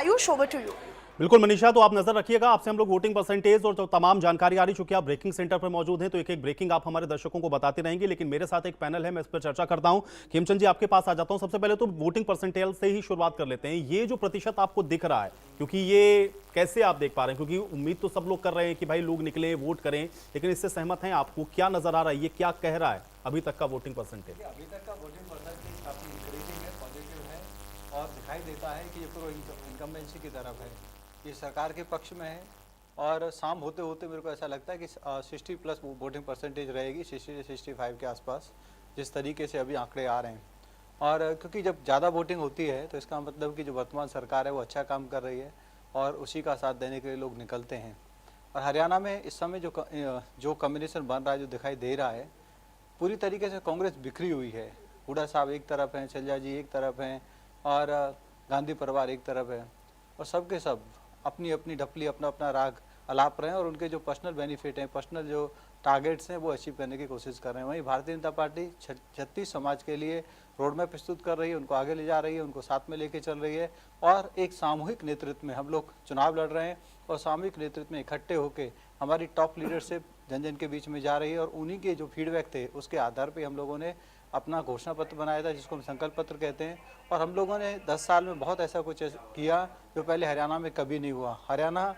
Ayush, over to you. बिल्कुल मनीषा, तो आप नजर रखिएगा। आपसे हम लोग वोटिंग परसेंटेज और तो तमाम जानकारी आ रही, चूंकि आप ब्रेकिंग सेंटर पर मौजूद हैं तो एक एक ब्रेकिंग आप हमारे दर्शकों को बताते रहेंगे, लेकिन मेरे साथ एक पैनल है, मैं इस पर चर्चा करता हूं। खेमचंद जी, आपके पास आ जाता हूं। सबसे पहले तो वोटिंग परसेंटेज से ही शुरुआत कर लेते हैं। ये जो प्रतिशत आपको दिख रहा है, क्योंकि ये कैसे आप देख पा रहे हैं, क्योंकि उम्मीद तो सब लोग कर रहे हैं कि भाई लोग निकले वोट करें, लेकिन इससे सहमत हैं? आपको क्या नजर आ रहा है, ये क्या कह रहा है अभी तक का वोटिंग परसेंटेज? अभी तक का वोटिंग परसेंटेज काफ़ी इंक्रीजिंग है, पॉजिटिव है और दिखाई देता है कि ये प्रो इनकम्बेंसी की तरफ है, ये सरकार के पक्ष में है। और शाम होते होते मेरे को ऐसा लगता है कि 60+ वोटिंग परसेंटेज रहेगी, 60 से 65 के आसपास, जिस तरीके से अभी आंकड़े आ रहे हैं। और क्योंकि जब ज़्यादा वोटिंग होती है तो इसका मतलब कि जो वर्तमान सरकार है वो अच्छा काम कर रही है और उसी का साथ देने के लिए लोग निकलते हैं। और हरियाणा में इस समय जो कम्बिनेशन बन रहा है, जो दिखाई दे रहा है, पूरी तरीके से कांग्रेस बिखरी हुई है। हुड्डा साहब एक तरफ हैं, चलिया जी एक तरफ हैं और गांधी परिवार एक तरफ है, और सबके सब अपनी अपनी ढपली, अपना अपना राग अलाप रहे हैं और उनके जो पर्सनल बेनिफिट हैं, पर्सनल जो टारगेट्स हैं, वो अचीव करने की कोशिश कर रहे हैं। वहीं भारतीय जनता पार्टी छत्तीस समाज के लिए रोड मैप प्रस्तुत कर रही है, उनको आगे ले जा रही है, उनको साथ में लेके चल रही है और एक सामूहिक नेतृत्व में हम लोग चुनाव लड़ रहे हैं और सामूहिक नेतृत्व में इकट्ठे होकर हमारी टॉप लीडरशिप जन जन के बीच में जा रही है। और उन्हीं के जो फीडबैक थे उसके आधार पर हम लोगों ने अपना घोषणा पत्र बनाया था, जिसको हम संकल्प पत्र कहते हैं। और हम लोगों ने 10 साल में बहुत ऐसा कुछ किया जो पहले हरियाणा में कभी नहीं हुआ। हरियाणा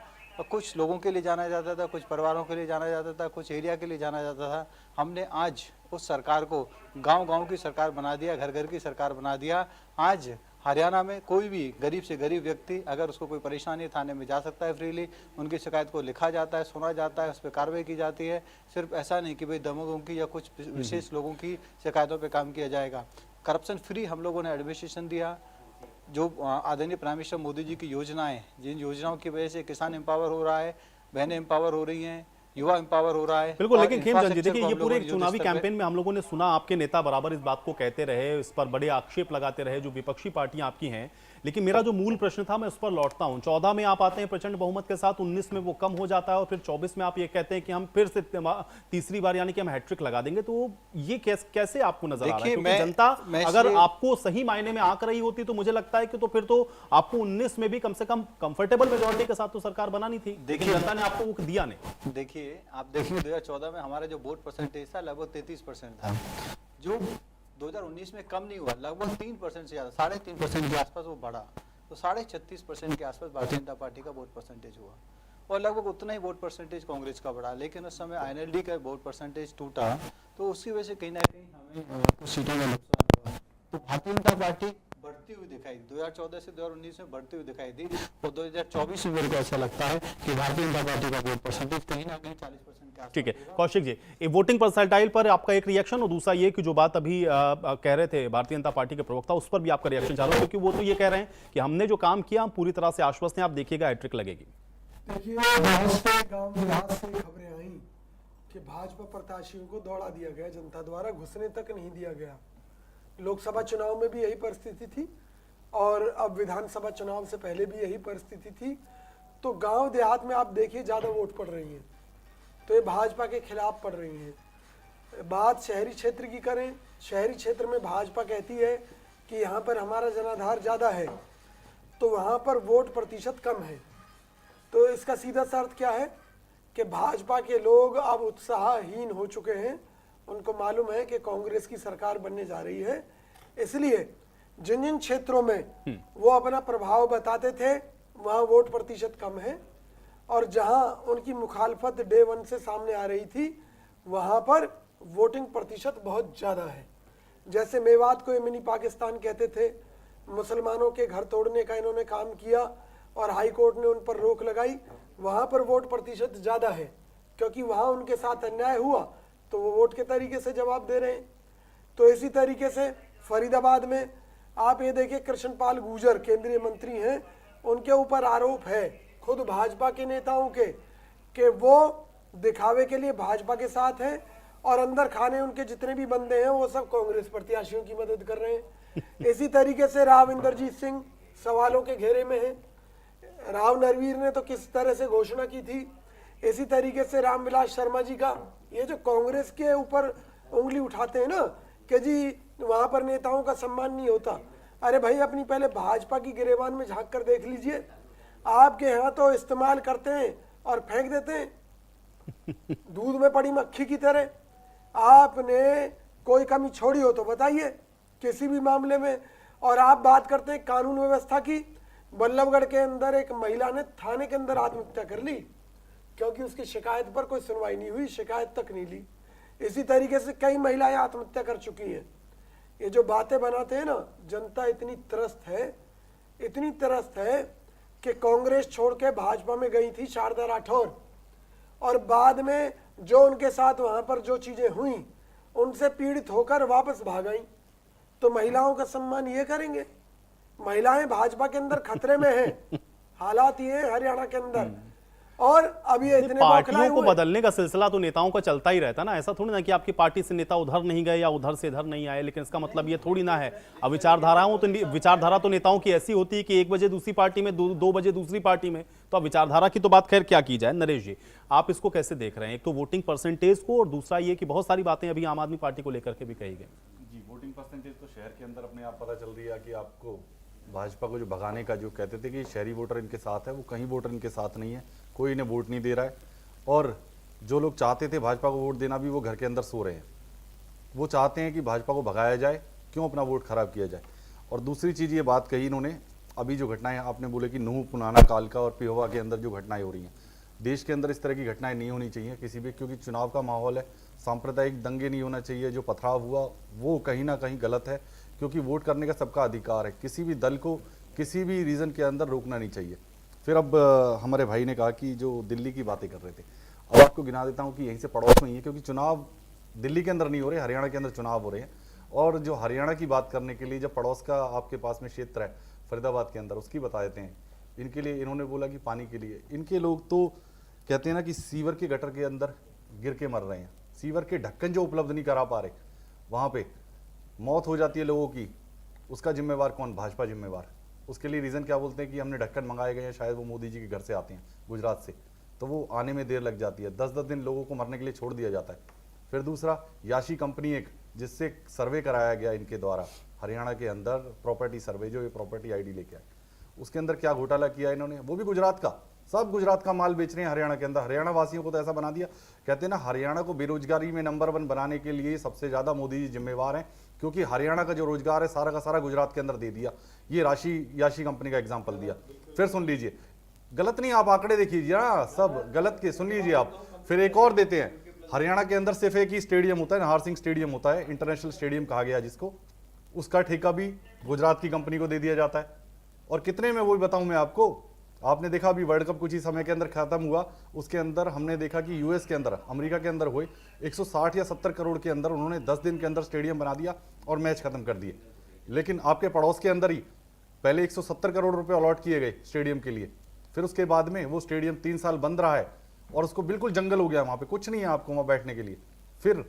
कुछ लोगों के लिए जाना जाता था, कुछ परिवारों के लिए जाना जाता था, कुछ एरिया के लिए जाना जाता था। हमने आज उस सरकार को गांव-गांव की सरकार बना दिया, घर-घर की सरकार बना दिया। आज हरियाणा में कोई भी गरीब से गरीब व्यक्ति अगर उसको कोई परेशानी, थाने में जा सकता है फ्रीली, उनकी शिकायत को लिखा जाता है, सुना जाता है, उस पर कार्रवाई की जाती है। सिर्फ ऐसा नहीं कि भाई दमों की या कुछ विशेष लोगों की शिकायतों पे काम किया जाएगा। करप्शन फ्री हम लोगों ने एडमिनिस्ट्रेशन दिया। जो आदरणीय प्राइम मिनिस्टर मोदी जी की योजनाएं, जिन योजनाओं की वजह से किसान एम्पावर हो रहा है, बहनें एम्पावर हो रही हैं, युवा एम्पावर हो रहा है। बिल्कुल, लेकिन खेमचंद जी देखिए, ये पूरे चुनावी कैंपेन में हम लोगों ने सुना, आपके नेता बराबर इस बात को कहते रहे, इस पर बड़े आक्षेप लगाते रहे जो विपक्षी पार्टियां आपकी हैं। लेकिन मेरा जो मूल प्रश्न था, मैं उस पर लौटता हूं। 14 में आप आते हैं प्रचंड बहुमत के साथ, 19 में वो कम हो जाता है और फिर 24 में आप ये कहते हैं कि हम फिर से तीसरी बार यानी कि हम हैट्रिक लगा देंगे। तो ये कैसे आपको नजर आ रहा है? क्योंकि जनता अगर आपको सही मायने में आंक रही होती तो मुझे लगता है कि तो फिर तो आपको 19 में भी कम से कम कंफर्टेबल मेजोरिटी के साथ तो सरकार बनानी थी, लेकिन जनता ने आपको वो दिया नहीं। देखिए, आप देखिए 2014 में हमारा जो वोट परसेंटेज था लगभग 33% था, जो 2019 में कम नहीं हुआ, लगभग 3% से ज्यादा, 3.5% के आसपास वो बढ़ा। तो 36.5% के आसपास भारतीय जनता पार्टी का वोट परसेंटेज हुआ और लगभग उतना ही वोट परसेंटेज कांग्रेस का बढ़ा। लेकिन उस समय आईएनएलडी का वोट परसेंटेज टूटा, तो उसकी वजह से कहीं ना कहीं हमें कुछ सीटों में नुकसान हुआ। तो भारतीय जनता पार्टी बढ़ती हुई दिखाई दी, 2014 से 2019 में बढ़ती हुई दिखाई दी और 2024 में मेरे को ऐसा लगता है कि भारतीय जनता पार्टी का वोट परसेंटेज कहीं ना कहीं 40% के आसपास। ठीक है कौशिक जी, ये वोटिंग परसेंटाइल पर आपका एक रिएक्शन और दूसरा ये कि जो बात अभी कह रहे थे भारतीय जनता पार्टी के प्रवक्ता, उस पर भी आपका रिएक्शन चाह रहा हूं, क्योंकि वो तो ये कह रहे हैं कि हमने जो काम किया हम पूरी तरह से आश्वस्त हैं, आप देखिएगा हैट्रिक लगेगी। देखिए, बहुत से गांव देहात से खबरें आई कि भाजपा प्रत्याशियों को दौड़ा दिया गया, जनता द्वारा घुसने तक नहीं दिया गया। लोकसभा चुनाव में भी यही परिस्थिति थी और अब विधानसभा चुनाव से पहले भी यही परिस्थिति थी। तो गांव देहात में आप देखिए ज्यादा वोट पड़ रही हैं, तो ये भाजपा के खिलाफ पड़ रही हैं। बात शहरी क्षेत्र की करें, शहरी क्षेत्र में भाजपा कहती है कि यहाँ पर हमारा जनाधार ज्यादा है, तो वहाँ पर वोट प्रतिशत कम है। तो इसका सीधा सा अर्थ क्या है कि भाजपा के लोग अब उत्साहहीन हो चुके हैं। उनको मालूम है कि कांग्रेस की सरकार बनने जा रही है, इसलिए जिन जिन क्षेत्रों में वो अपना प्रभाव बताते थे वहां वोट प्रतिशत कम है और जहां उनकी मुखालफत डे 1 से सामने आ रही थी वहां पर वोटिंग प्रतिशत बहुत ज्यादा है। जैसे मेवात को ये मिनी पाकिस्तान कहते थे, मुसलमानों के घर तोड़ने का इन्होंने काम किया और हाई कोर्ट ने उन पर रोक लगाई, वहां पर वोट प्रतिशत ज्यादा है क्योंकि वहां उनके साथ अन्याय हुआ तो वो वोट के तरीके से जवाब दे रहे हैं। तो इसी तरीके से फरीदाबाद में आप ये देखिए, कृष्णपाल गुर्जर केंद्रीय मंत्री हैं, उनके ऊपर आरोप है खुद भाजपा के नेताओं के कि वो दिखावे के लिए भाजपा के साथ हैं और अंदर खाने उनके जितने भी बंदे हैं वो सब कांग्रेस प्रत्याशियों की मदद कर रहे हैं। इसी तरीके से राव इंद्रजीत सिंह सवालों के घेरे में है। राव नरवीर ने तो किस तरह से घोषणा की थी। इसी तरीके से रामविलास शर्मा जी का, ये जो कांग्रेस के ऊपर उंगली उठाते हैं ना कि जी वहां पर नेताओं का सम्मान नहीं होता, अरे भाई अपनी पहले भाजपा की गिरेबान में झांक कर देख लीजिए। आपके यहाँ तो इस्तेमाल करते हैं और फेंक देते हैं दूध में पड़ी मक्खी की तरह। आपने कोई कमी छोड़ी हो तो बताइए किसी भी मामले में। और आप बात करते हैं कानून व्यवस्था की। बल्लभगढ़ के अंदर एक महिला ने थाने के अंदर आत्महत्या कर ली क्योंकि उसकी शिकायत पर कोई सुनवाई नहीं हुई, शिकायत तक नहीं ली। इसी तरीके से कई महिलाएं आत्महत्या कर चुकी हैं। ये जो बातें बनाते हैं ना, जनता इतनी त्रस्त है कि कांग्रेस छोड़ के भाजपा में गई थी शारदा राठौर, और बाद में जो उनके साथ वहां पर जो चीजें हुई उनसे पीड़ित होकर वापस भाग आई। तो महिलाओं का सम्मान ये करेंगे? महिलाएं भाजपा के अंदर खतरे में हैं। हालात ये है हरियाणा के अंदर। और अब ये इतने पार्टियों को बदलने का सिलसिला तो नेताओं का चलता ही रहता ना। ऐसा थोड़ी ना कि आपकी पार्टी से नेता उधर नहीं गए या उधर से इधर नहीं आए, लेकिन इसका मतलब ये थोड़ी ना है। अब विचारधारा तो नेताओं की ऐसी होती है कि 1 बजे दूसरी पार्टी में, 2 बजे दूसरी पार्टी में। तो अब विचारधारा की तो बात खैर क्या की जाए। नरेश जी, आप इसको कैसे देख रहे हैं? एक तो वोटिंग परसेंटेज को, और दूसरा ये कि बहुत सारी बातें अभी आम आदमी पार्टी को लेकर के भी कही गई। जी, वोटिंग परसेंटेज तो शहर के अंदर अपने आप पता चल रही है कि आपको भाजपा को जो भगाने का जो कहते थे कि शहरी वोटर इनके साथ है, वो कहीं वोटर इनके साथ नहीं है। कोई इन्हें वोट नहीं दे रहा है। और जो लोग चाहते थे भाजपा को वोट देना भी, वो घर के अंदर सो रहे हैं। वो चाहते हैं कि भाजपा को भगाया जाए, क्यों अपना वोट खराब किया जाए। और दूसरी चीज़ ये बात कही इन्होंने, अभी जो घटनाएं आपने बोले कि नूह, पुनाना, कालका और पिहोवा के अंदर जो घटनाएं हो रही हैं, देश के अंदर इस तरह की घटनाएं नहीं होनी चाहिए किसी भी, क्योंकि चुनाव का माहौल है। सांप्रदायिक दंगे नहीं होना चाहिए। जो पथराव हुआ वो कहीं ना कहीं गलत है, क्योंकि वोट करने का सबका अधिकार है। किसी भी दल को किसी भी रीजन के अंदर रोकना नहीं चाहिए। फिर अब हमारे भाई ने कहा कि जो दिल्ली की बातें कर रहे थे, अब आपको गिना देता हूं कि यहीं से पड़ोस में ही है, क्योंकि चुनाव दिल्ली के अंदर नहीं हो रहे, हरियाणा के अंदर चुनाव हो रहे हैं। और जो हरियाणा की बात करने के लिए जब पड़ोस का आपके पास में क्षेत्र है फरीदाबाद के अंदर, उसकी बता देते हैं। इनके लिए इन्होंने बोला कि पानी के लिए इनके लोग तो कहते हैं ना कि सीवर के गटर के अंदर गिर के मर रहे हैं। सीवर के ढक्कन जो उपलब्ध नहीं करा पा रहे, वहाँ पे मौत हो जाती है लोगों की। उसका जिम्मेवार कौन? भाजपा जिम्मेवार। उसके लिए रीज़न क्या बोलते हैं कि हमने ढक्कन मंगाए गए हैं, शायद वो मोदी जी के घर से आते हैं गुजरात से, तो वो आने में देर लग जाती है। 10-10 दिन लोगों को मरने के लिए छोड़ दिया जाता है। फिर दूसरा, याशी कंपनी एक, जिससे सर्वे कराया गया इनके द्वारा हरियाणा के अंदर, प्रॉपर्टी सर्वे, जो ये प्रॉपर्टी आईडी लेके आए, उसके अंदर क्या घोटाला किया इन्होंने, वो भी गुजरात का। सब गुजरात का माल बेच रहे हैं हरियाणा के अंदर। हरियाणा वासियों को तो ऐसा बना दिया, कहते हैं ना, हरियाणा को बेरोजगारी में नंबर 1 बनाने के लिए सबसे ज्यादा मोदी जी जिम्मेवार हैं, क्योंकि हरियाणा का जो रोजगार है सारा का सारा गुजरात के अंदर दे दिया। ये याशी कंपनी का एग्जाम्पल दिया। फिर सुन लीजिए, गलत नहीं, आप आंकड़े देखिए ना, सब गलत के सुन लीजिए आप। फिर एक और देते हैं, हरियाणा के अंदर सिर्फ एक ही स्टेडियम होता है, नाहर सिंह स्टेडियम होता है, इंटरनेशनल स्टेडियम कहा गया जिसको, उसका ठेका भी गुजरात की कंपनी को दे दिया जाता है। और कितने में, वो भी बताऊं मैं आपको। आपने देखा अभी वर्ल्ड कप कुछ ही समय के अंदर खत्म हुआ, उसके अंदर हमने देखा कि यूएस के अंदर, अमेरिका के अंदर हुए 160 या 70 करोड़ के अंदर उन्होंने 10 दिन के अंदर स्टेडियम बना दिया और मैच खत्म कर दिए। लेकिन आपके पड़ोस के अंदर ही पहले 170 करोड़ रुपए अलॉट किए गए स्टेडियम के लिए, फिर उसके बाद में वो स्टेडियम 3 साल बंद रहा है और उसको बिल्कुल जंगल हो गया, वहां पे कुछ नहीं है आपको वहां बैठने के लिए। फिर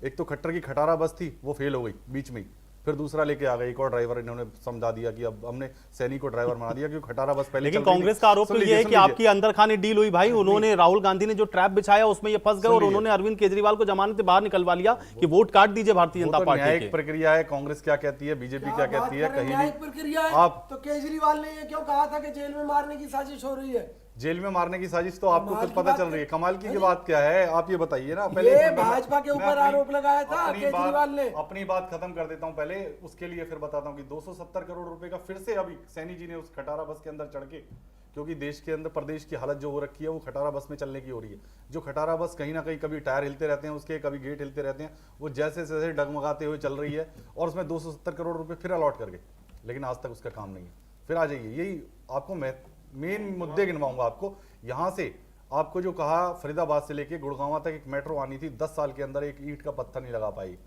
एक तो खट्टर की खटारा बस थी, वो फेल हो गई बीच में ही। फिर दूसरा लेके आ गए, एक और ड्राइवर इन्होंने समझा दिया कि अब हमने सैनी को ड्राइवर बना दिया, क्योंकि खटारा बस पहले। लेकिन कांग्रेस का आरोप ये है कि आपकी अंदर खाने डील हुई भाई। उन्होंने, राहुल गांधी ने जो ट्रैप बिछाया उसमें ये फंस गए और उन्होंने अरविंद केजरीवाल को जमानत से बाहर निकलवा लिया कि वोट काट दीजिए भारतीय जनता पार्टी की। न्यायिक प्रक्रिया है। कांग्रेस क्या कहती है, बीजेपी क्या कहती है, कहीं न्यायिक प्रक्रिया है। आप तो केजरीवाल ने ये क्यों कहा था कि जेल में मारने की साजिश हो रही है? जेल में मारने की साजिश तो आपको खुद पता चल रही है। कमाल की बात क्या है, आप ये बताइए ना। पहले ये भाजपा के ऊपर आरोप लगाया था केजरीवाल ने। अपनी बात खत्म कर देता हूं पहले, उसके लिए फिर बताता हूं कि 270 करोड़ रुपए का फिर से अभी सैनी जी ने उस खटारा बस के अंदर चढ़ के, क्योंकि देश के अंदर प्रदेश की हालत जो हो रखी है वो खटारा बस में चलने की हो रही है। जो खटारा बस कहीं ना कहीं कभी टायर हिलते रहते हैं उसके, कभी गेट हिलते रहते हैं, वो जैसे जैसे डगमगाते हुए चल रही है और उसमें 270 करोड़ रुपए फिर अलॉट कर गए, लेकिन आज तक उसका काम नहीं है। फिर आ जाइए, यही आपको मैं मेन मुद्दे गिनवाऊंगा आपको। यहां से आपको जो कहा, फरीदाबाद से लेके गुड़गांव तक एक मेट्रो आनी थी, 10 साल के अंदर एक ईंट का पत्थर नहीं लगा पाई।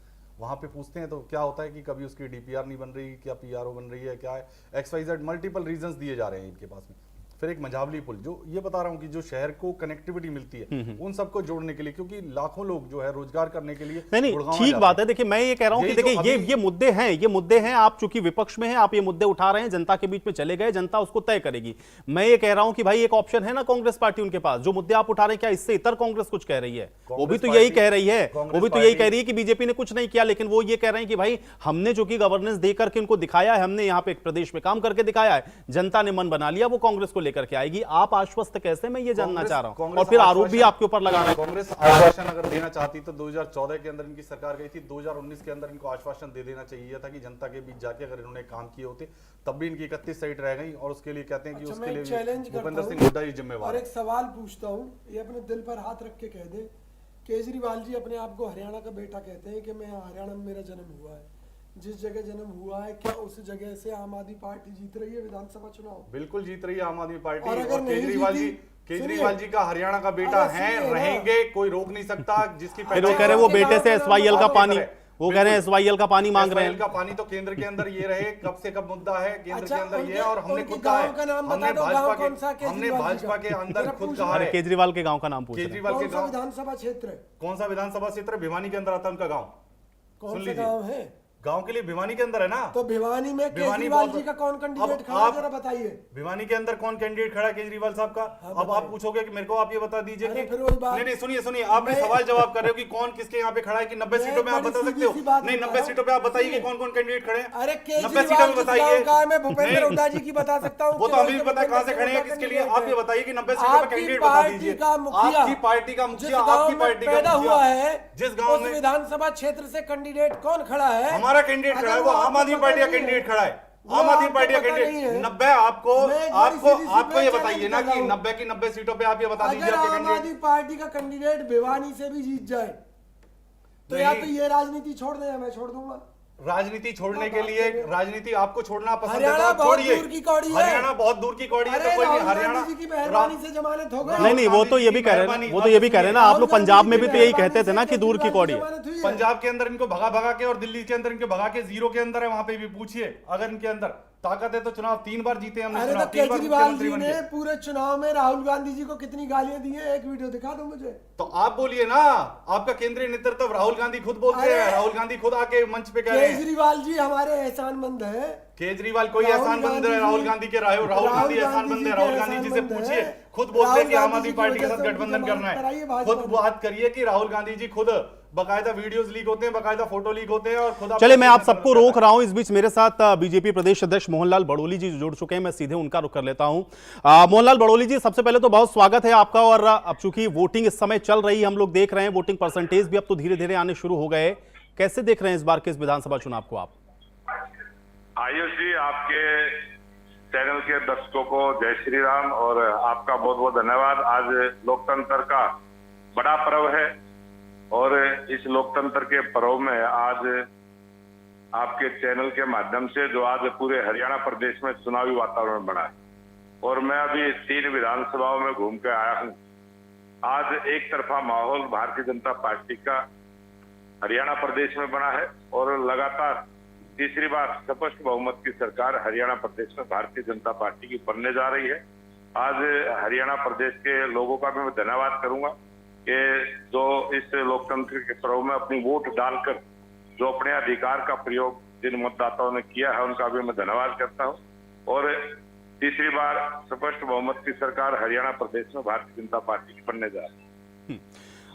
वहां पे पूछते हैं तो क्या होता है कि कभी उसकी डीपीआर नहीं बन रही, क्या पीआरओ बन रही है, क्या है, XYZ मल्टीपल रीजंस दिए जा रहे हैं इनके पास में। फिर एक मझावली पुल, जो ये बता रहा हूँ कि जो शहर को कनेक्टिविटी मिलती है उन सबको जोड़ने के लिए, क्योंकि लाखों लोग जो है रोजगार करने के लिए नहीं गुड़गांव ठीक जाते बात है। हैं। देखिए मैं ये कह रहा हूं कि यही देखिए जो ये मुद्दे हैं, ये मुद्दे हैं, आप चूंकि विपक्ष में हैं, आप ये मुद्दे उठा रहे हैं, जनता के बीच में चले गए, जनता उसको तय करेगी। मैं ये कह रहा हूं कि भाई एक ऑप्शन है ना कांग्रेस पार्टी उनके पास, जो मुद्दे आप उठा रहे हैं, क्या इससे इतर कांग्रेस कुछ कह रही है? वो भी तो यही कह रही है, वो भी तो यही कह रही है कि बीजेपी ने कुछ नहीं किया, लेकिन वो ये कह रहे हैं कि भाई हमने जो कि गवर्नेंस देकर के उनको दिखाया है, हमने यहाँ पे एक प्रदेश में काम करके दिखाया है, जनता ने मन बना लिया, वो कांग्रेस को लेकर के आएगी। आप आश्वस्त कैसे, मैं ये जानना चाह रहा हूं, और फिर आरोप भी आपके ऊपर लगा रहे हैं। कांग्रेस आश्वासन अगर देना चाहती तो 2014 के अंदर इनकी सरकार गई थी, 2019 के अंदर इनको आश्वासन दे देना चाहिए था कि जनता के बीच जाके अगर इन्होंने काम किए होते तब भी इनकी 31 सीट रह गई, और उसके लिए कहते हैं कि अच्छा, उसके मैं लिए चैलेंज भूपेंद्र करता सिंह हूं हुड्डा ही जिम्मेवार और है। एक सवाल पूछता हूँ, ये अपने दिल पर हाथ रख के कह दे, केजरीवाल जी अपने आप को हरियाणा का बेटा कहते हैं कि मैं हरियाणा में मेरा जन्म हुआ है, जिस जगह जन्म हुआ है क्या उस जगह से आम आदमी पार्टी जीत रही है विधानसभा चुनाव? बिल्कुल जीत रही है आम आदमी पार्टी, और अगर और नहीं केजरीवाल जी का हरियाणा का बेटा अरे है, सुनिए ना। रहेंगे, कोई रोक नहीं सकता। जिसकी फिर वो कह रहे हैं वो बेटे से एसवाईएल का पानी, वो कह रहे हैं एसवाईएल का पानी मांग रहे SYL हैं। का पानी तो केंद्र के अंदर ये रहे, कब से कब मुद्दा है केंद्र अच्छा, के अंदर ये उनके- है, और हमने उनके खुद कहा गांव का नाम है, बता हमने दो, गांव कौन सा भाजपा केजरीवाल जी का? के अंदर जरा खुद पूछ कहा अरे है। केजरीवाल के गांव का नाम पूछ रहे हैं। केजरीवाल के कौन सा गांव, विधानसभा क्षेत्र है? कौन सा विधानसभा क्षेत्र? भिवानी के अंदर आता है उनका गांव। कौन सुन सा लीजिए, गांव है? गांव के लिए भिवानी के अंदर है ना। तो भिवानी में भिवानी केजरीवाल बहुत- जी का कौन कैंडिडेट अब खड़ा है, आप- जरा बताइए। भिवानी के अंदर कौन कैंडिडेट खड़ा है केजरीवाल साहब का? हाँ, अब आप बताइए। पूछोगे कि मेरे को आप ये बता दीजिए अरे कि फिर वही बात- नहीं सुनिए सुनिए, आप मैं- सवाल जवाब कर रहे हो कि कौन किसके यहाँ पे खड़ा है, कि 90 मैं सीटों में आप बड़ी बता सकते सीधी सी बात हो? नहीं, बता 90 रहा सीटों पे आप हूं। बताइए कि सुनिए। कौन कौन कैंडिडेट खड़े हैं। अरे 90 केजरीवाल सीटों में जिस बताइए। गांव का है, मैं भूपेंद्र नहीं। हुड्डा जी की बता सकता हूँ। वो तो हमें भी पता है कहाँ से खड़े हैं, किसके लिए। आप ये बताइए कि 90 सीटों पे आपकी कैंडिडेट बता पार्टी दीजिए। का मुखिया, आपकी पार्टी का जिस मुखिया, गांव आपकी में पार्टी का पैदा मुखिया, हुआ है, जिस गांव उस में विधानसभा क्षेत्र से कैंडिडेट कौन खड़ा है? हमारा कैंडिडेट खड़ा है, वो आम आदमी पार्टी का कैंडिडेट खड़ा है। आम आदमी पार्टी का कैंडिडेट 90 आपको आपको ये बताइए ना कि 90 की 90 सीटों पे आप ये बता दीजिए अगर आपके आम कैंडिडेट। आदमी पार्टी का कैंडिडेट भिवानी से भी जीत जाए तो या तो ये राजनीति छोड़ दे या मैं छोड़ दूंगा। राजनीति छोड़ने के लिए, राजनीति आपको छोड़ना पसंद है तो हरियाणा आप बहुत छोड़िए। दूर की कौड़ी है। हरियाणा बहुत दूर की कौड़ी है, अरे तो कोई नहीं। राहुल हरियाणा गांधी जी की मेहरबानी से जमानत हो गई। नहीं वो तो ये भी कह रहे हैं, वो तो ये भी कह रहे हैं ना, आप लोग पंजाब में भी तो यही कहते थे ना कि दूर की कौड़ी है। पंजाब के अंदर इनको भगा भगा के और दिल्ली के अंदर इनको भगा के जीरो के अंदर है, वहां पे भी पूछिए। अगर इनके अंदर ताकत है तो चुनाव 3 बार जीते हमने। अरे चुनाव तो 3 बार केजरीवाल मुख्यमंत्री जी बन ने गए। पूरे चुनाव में राहुल गांधी जी को कितनी गालियां दी है, एक वीडियो दिखा दो मुझे। तो आप बोलिए ना, आपका केंद्रीय नेतृत्व राहुल गांधी खुद बोलते अरे हैं, राहुल गांधी खुद आके मंच पे कह रहे हैं। केजरीवाल जी हमारे एहसानमंद है। केजरीवाल कोई राहुल एहसान बंद है गांधी राहुल जी- गांधी के राहुल गांधी एहसान बंद है। राहुल गांधी जी से पूछिए, खुद बोलते हैं कि आम आदमी पार्टी के साथ गठबंधन करना है। खुद बात करिए कि राहुल गांधी जी खुद बकायदा वीडियोस लीक होते हैं, बकायदा फोटो लीक होते हैं, और खुद चले मैं आप सबको रोक रहा हूं। इस बीच मेरे साथ बीजेपी प्रदेश अध्यक्ष मोहनलाल बड़ोली जी जुड़ चुके हैं, मैं सीधे उनका रुख कर लेता हूं। मोहनलाल बड़ोली जी, सबसे पहले तो बहुत स्वागत है आपका। और अब चूंकि वोटिंग इस समय चल रही है, हम लोग देख रहे हैं वोटिंग परसेंटेज भी अब तो धीरे धीरे आने शुरू हो गए। कैसे देख रहे हैं इस बार के इस विधानसभा चुनाव को आप? आयुष जी, आपके चैनल के दर्शकों को जय श्री राम और आपका बहुत बहुत धन्यवाद। आज लोकतंत्र का बड़ा पर्व है और इस लोकतंत्र के पर्व में आज आपके चैनल के माध्यम से जो आज पूरे हरियाणा प्रदेश में चुनावी वातावरण बना है, और मैं अभी 3 विधानसभाओं में घूम के आया हूं। आज एक तरफा माहौल भारतीय जनता पार्टी का हरियाणा प्रदेश में बना है और लगातार तीसरी बार स्पष्ट बहुमत की सरकार हरियाणा प्रदेश में भारतीय जनता पार्टी की बनने जा रही है। आज हरियाणा प्रदेश के लोगों का भी मैं धन्यवाद करूंगा कि जो इस लोकतंत्र के पर्व में अपनी वोट डालकर जो अपने अधिकार का प्रयोग जिन मतदाताओं ने किया है, उनका भी मैं धन्यवाद करता हूं। और तीसरी बार स्पष्ट बहुमत की सरकार हरियाणा प्रदेश में भारतीय जनता पार्टी की बनने जा रही है।